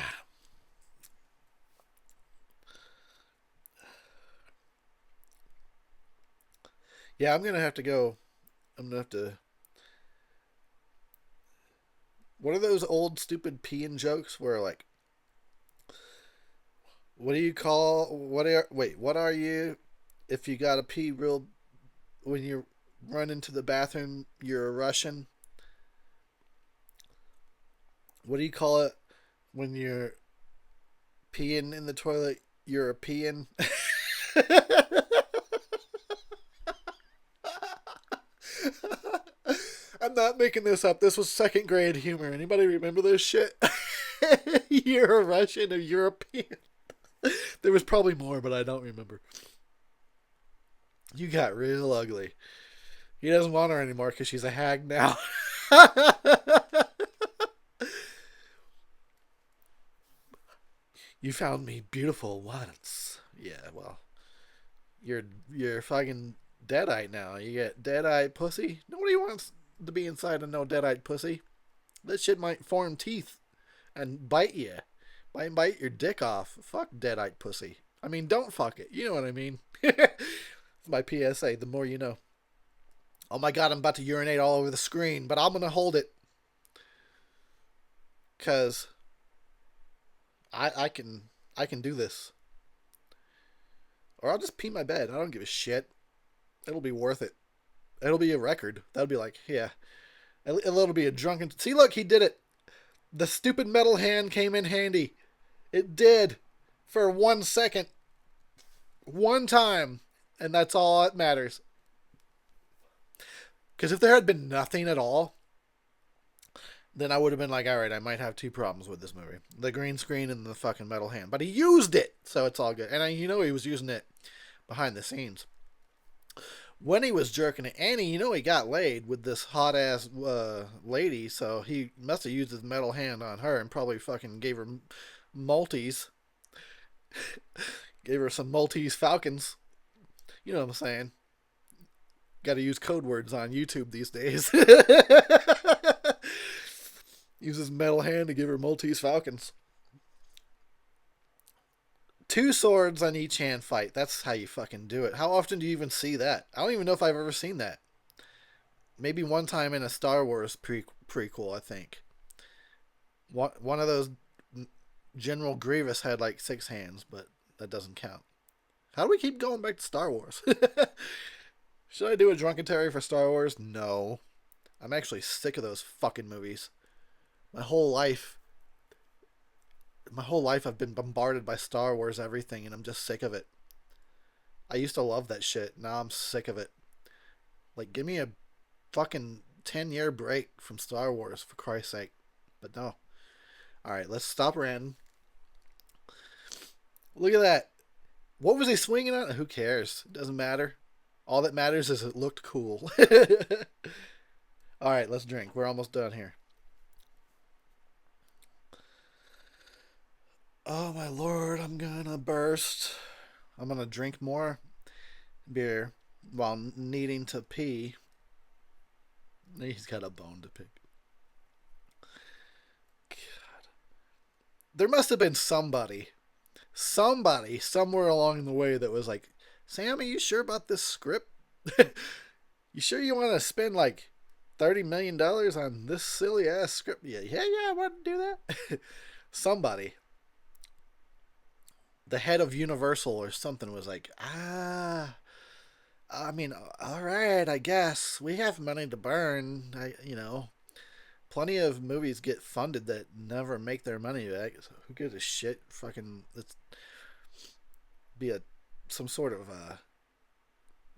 Yeah, I'm going to have to go. I'm going to have to. What are those old stupid peeing jokes where like, what do you call, what are you if you got to pee real when you run into the bathroom, you're a Russian. What do you call it when you're peeing in the toilet? You're a peeing. I'm not making this up. This was second grade humor. Anybody remember this shit? You're a Russian or European. There was probably more, but I don't remember. You got real ugly. He doesn't want her anymore because she's a hag now. You found me beautiful once. Yeah, well, you're you're fucking deadite now. You get deadite pussy. Nobody wants to be inside of no deadite pussy. That shit might form teeth and bite you. Might bite your dick off. Fuck deadite pussy. I mean, don't fuck it. You know what I mean. It's my PSA. The more you know. Oh my god, I'm about to urinate all over the screen, but I'm gonna hold it. Cause I can do this. Or I'll just pee my bed. I don't give a shit. It'll be worth it. It'll be a record. That'll be like, yeah. It'll be a drunken. See, look, he did it. The stupid metal hand came in handy. It did. For 1 second. One time. And that's all that matters. Because if there had been nothing at all, then I would have been like, all right, I might have two problems with this movie: the green screen and the fucking metal hand. But he used it, so it's all good. And he was using it behind the scenes when he was jerking it. And he got laid with this hot ass lady, so he must have used his metal hand on her and probably fucking gave her Maltese, gave her some Maltese Falcons. You know what I'm saying? Got to use code words on YouTube these days. Use his metal hand to give her Maltese Falcons. Two swords on each hand fight. That's how you fucking do it. How often do you even see that? I don't even know if I've ever seen that. Maybe one time in a Star Wars prequel, I think. One of those, General Grievous had like 6 hands, but that doesn't count. How do we keep going back to Star Wars? Should I do a Drunkentary for Star Wars? No. I'm actually sick of those fucking movies. My whole life I've been bombarded by Star Wars everything, and I'm just sick of it. I used to love that shit. Now I'm sick of it. Like, give me a fucking 10-year break from Star Wars, for Christ's sake. But no. Alright, let's stop ranting. Look at that. What was he swinging on? Who cares? It doesn't matter. All that matters is it looked cool. Alright, let's drink. We're almost done here. Oh my lord, I'm gonna burst. I'm gonna drink more beer while needing to pee. He's got a bone to pick. God. There must have been somebody somewhere along the way that was like, Sam, are you sure about this script? You sure you want to spend like $30 million on this silly ass script? Yeah, I want to do that. Somebody. The head of Universal or something was like, I mean, all right, I guess we have money to burn. Plenty of movies get funded that never make their money back. So who gives a shit? Fucking, let's be some sort of a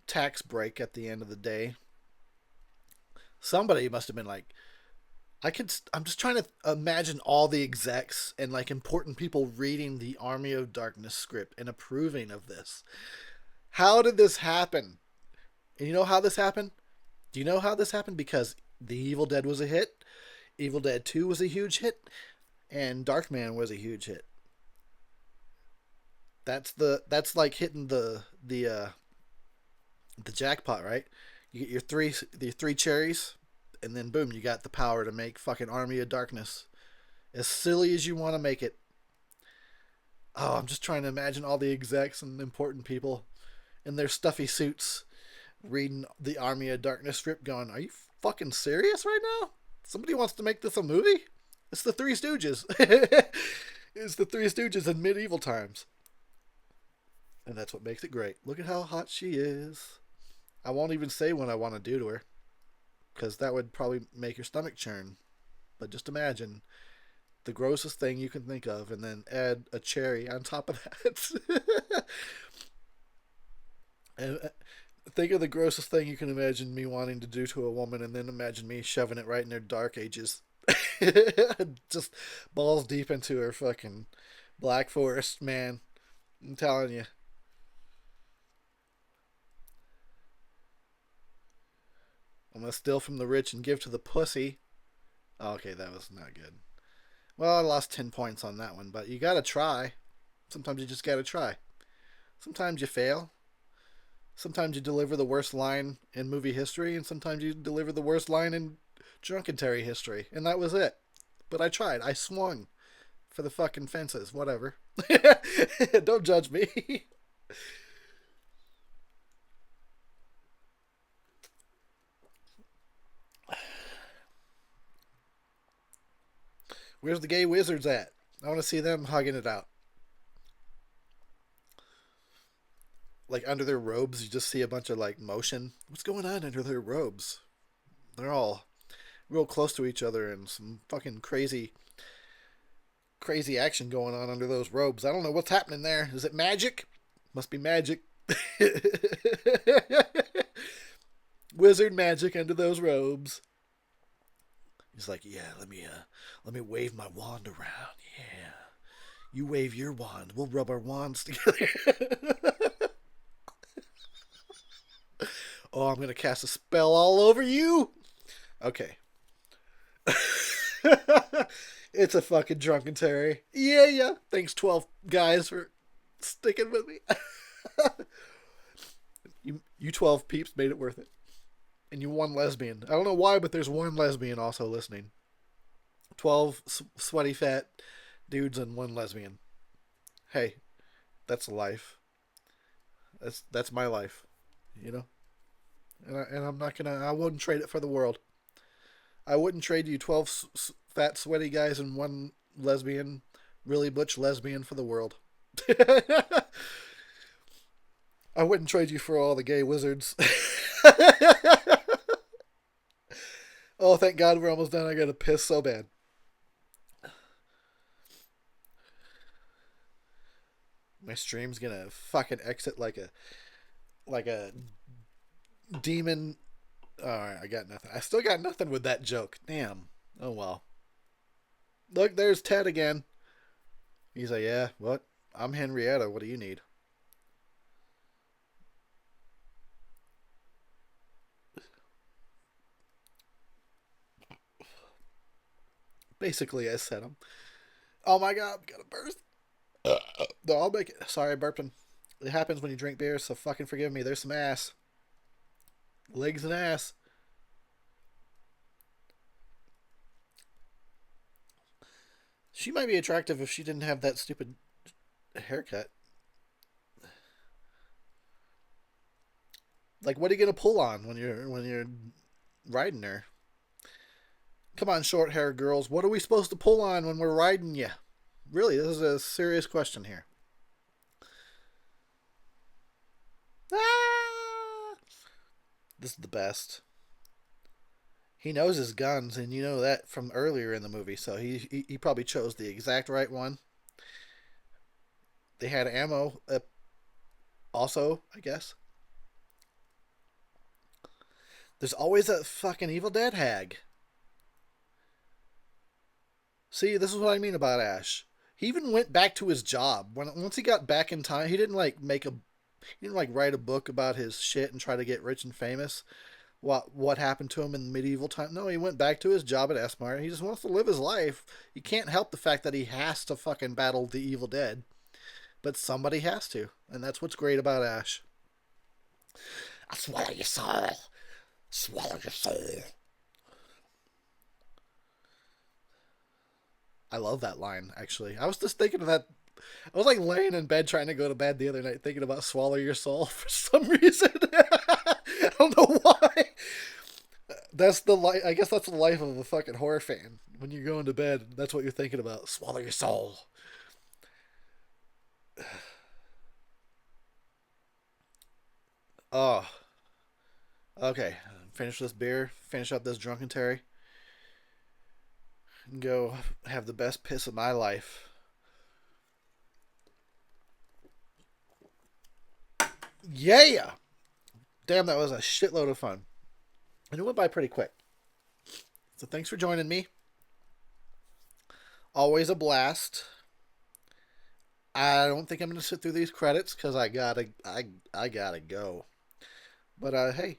tax break at the end of the day. Somebody must have been like, I'm just trying to imagine all the execs and like important people reading the Army of Darkness script and approving of this. How did this happen? And you know how this happened? Do you know how this happened? Because The Evil Dead was a hit, Evil Dead 2 was a huge hit, and Darkman was a huge hit. That's like hitting the jackpot, right? You get your three cherries, and then boom, you got the power to make fucking Army of Darkness as silly as you want to make it. Oh, I'm just trying to imagine all the execs and important people in their stuffy suits reading the Army of Darkness script going, are you fucking serious right now? Somebody wants to make this a movie? It's the Three Stooges. It's the Three Stooges in medieval times. And that's what makes it great. Look at how hot she is. I won't even say what I want to do to her, because that would probably make your stomach churn. But just imagine the grossest thing you can think of, and then add a cherry on top of that. And think of the grossest thing you can imagine me wanting to do to a woman, and then imagine me shoving it right in their dark ages. Just balls deep into her fucking Black Forest, man. I'm telling you. I'm gonna steal from the rich and give to the pussy. Oh, okay, that was not good. Well, I lost 10 points on that one, but you gotta try. Sometimes you just gotta try. Sometimes you fail. Sometimes you deliver the worst line in movie history, and sometimes you deliver the worst line in Drunkentary history. And that was it. But I tried. I swung for the fucking fences. Whatever. Don't judge me. Where's the gay wizards at? I want to see them hugging it out. Like under their robes, you just see a bunch of like motion. What's going on under their robes? They're all real close to each other and some fucking crazy action going on under those robes. I don't know what's happening there. Is it magic? Must be magic. Wizard magic under those robes. He's like, yeah, let me wave my wand around. Yeah. You wave your wand. We'll rub our wands together. Oh, I'm gonna cast a spell all over you. Okay. It's a fucking Drunkentary. Yeah, yeah. Thanks, 12 guys, for sticking with me. You 12 peeps made it worth it. And you one lesbian. I don't know why, but there's one lesbian also listening. 12 sweaty fat dudes and one lesbian. Hey, that's life. That's my life, you know? And I'm not gonna, I wouldn't trade it for the world. I wouldn't trade you 12 fat sweaty guys and one lesbian, really butch lesbian for the world. I wouldn't trade you for all the gay wizards. Oh, thank God we're almost done. I gotta piss so bad. My stream's gonna fucking exit like a demon. Alright, I got nothing. I still got nothing with that joke. Damn. Oh well. Look, there's Ted again. He's like, yeah, what? I'm Henrietta. What do you need? Basically, I said him. Oh my God, I'm gonna burst. No, I'll make it. Sorry, burping. It happens when you drink beer, so fucking forgive me. There's some ass. Legs and ass. She might be attractive if she didn't have that stupid haircut. Like, what are you gonna pull on when you're riding her? Come on, short hair girls. What are we supposed to pull on when we're riding you? Really, this is a serious question here. Ah! This is the best. He knows his guns, and you know that from earlier in the movie, so he probably chose the exact right one. They had ammo, also, I guess. There's always a fucking Evil Dead hag. See, this is what I mean about Ash. He even went back to his job when once he got back in time. He didn't like he didn't like write a book about his shit and try to get rich and famous. What happened to him in medieval time? No, he went back to his job at Esmar. He just wants to live his life. He can't help the fact that he has to fucking battle the Evil Dead, but somebody has to, and that's what's great about Ash. I swallow your soul. Swallow your soul. I love that line, actually. I was just thinking of that. I was like laying in bed trying to go to bed the other night thinking about swallow your soul for some reason. I don't know why. That's the life. I guess that's the life of a fucking horror fan. When you're going to bed, that's what you're thinking about. Swallow your soul. Oh, Okay, finish this beer, finish up this Drunkentary, and go have the best piss of my life. Yeah! Damn, that was a shitload of fun. And it went by pretty quick. So thanks for joining me. Always a blast. I don't think I'm gonna sit through these credits because I gotta go. But hey,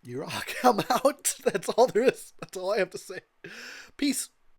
you rock. I'm out. That's all there is. That's all I have to say. Peace.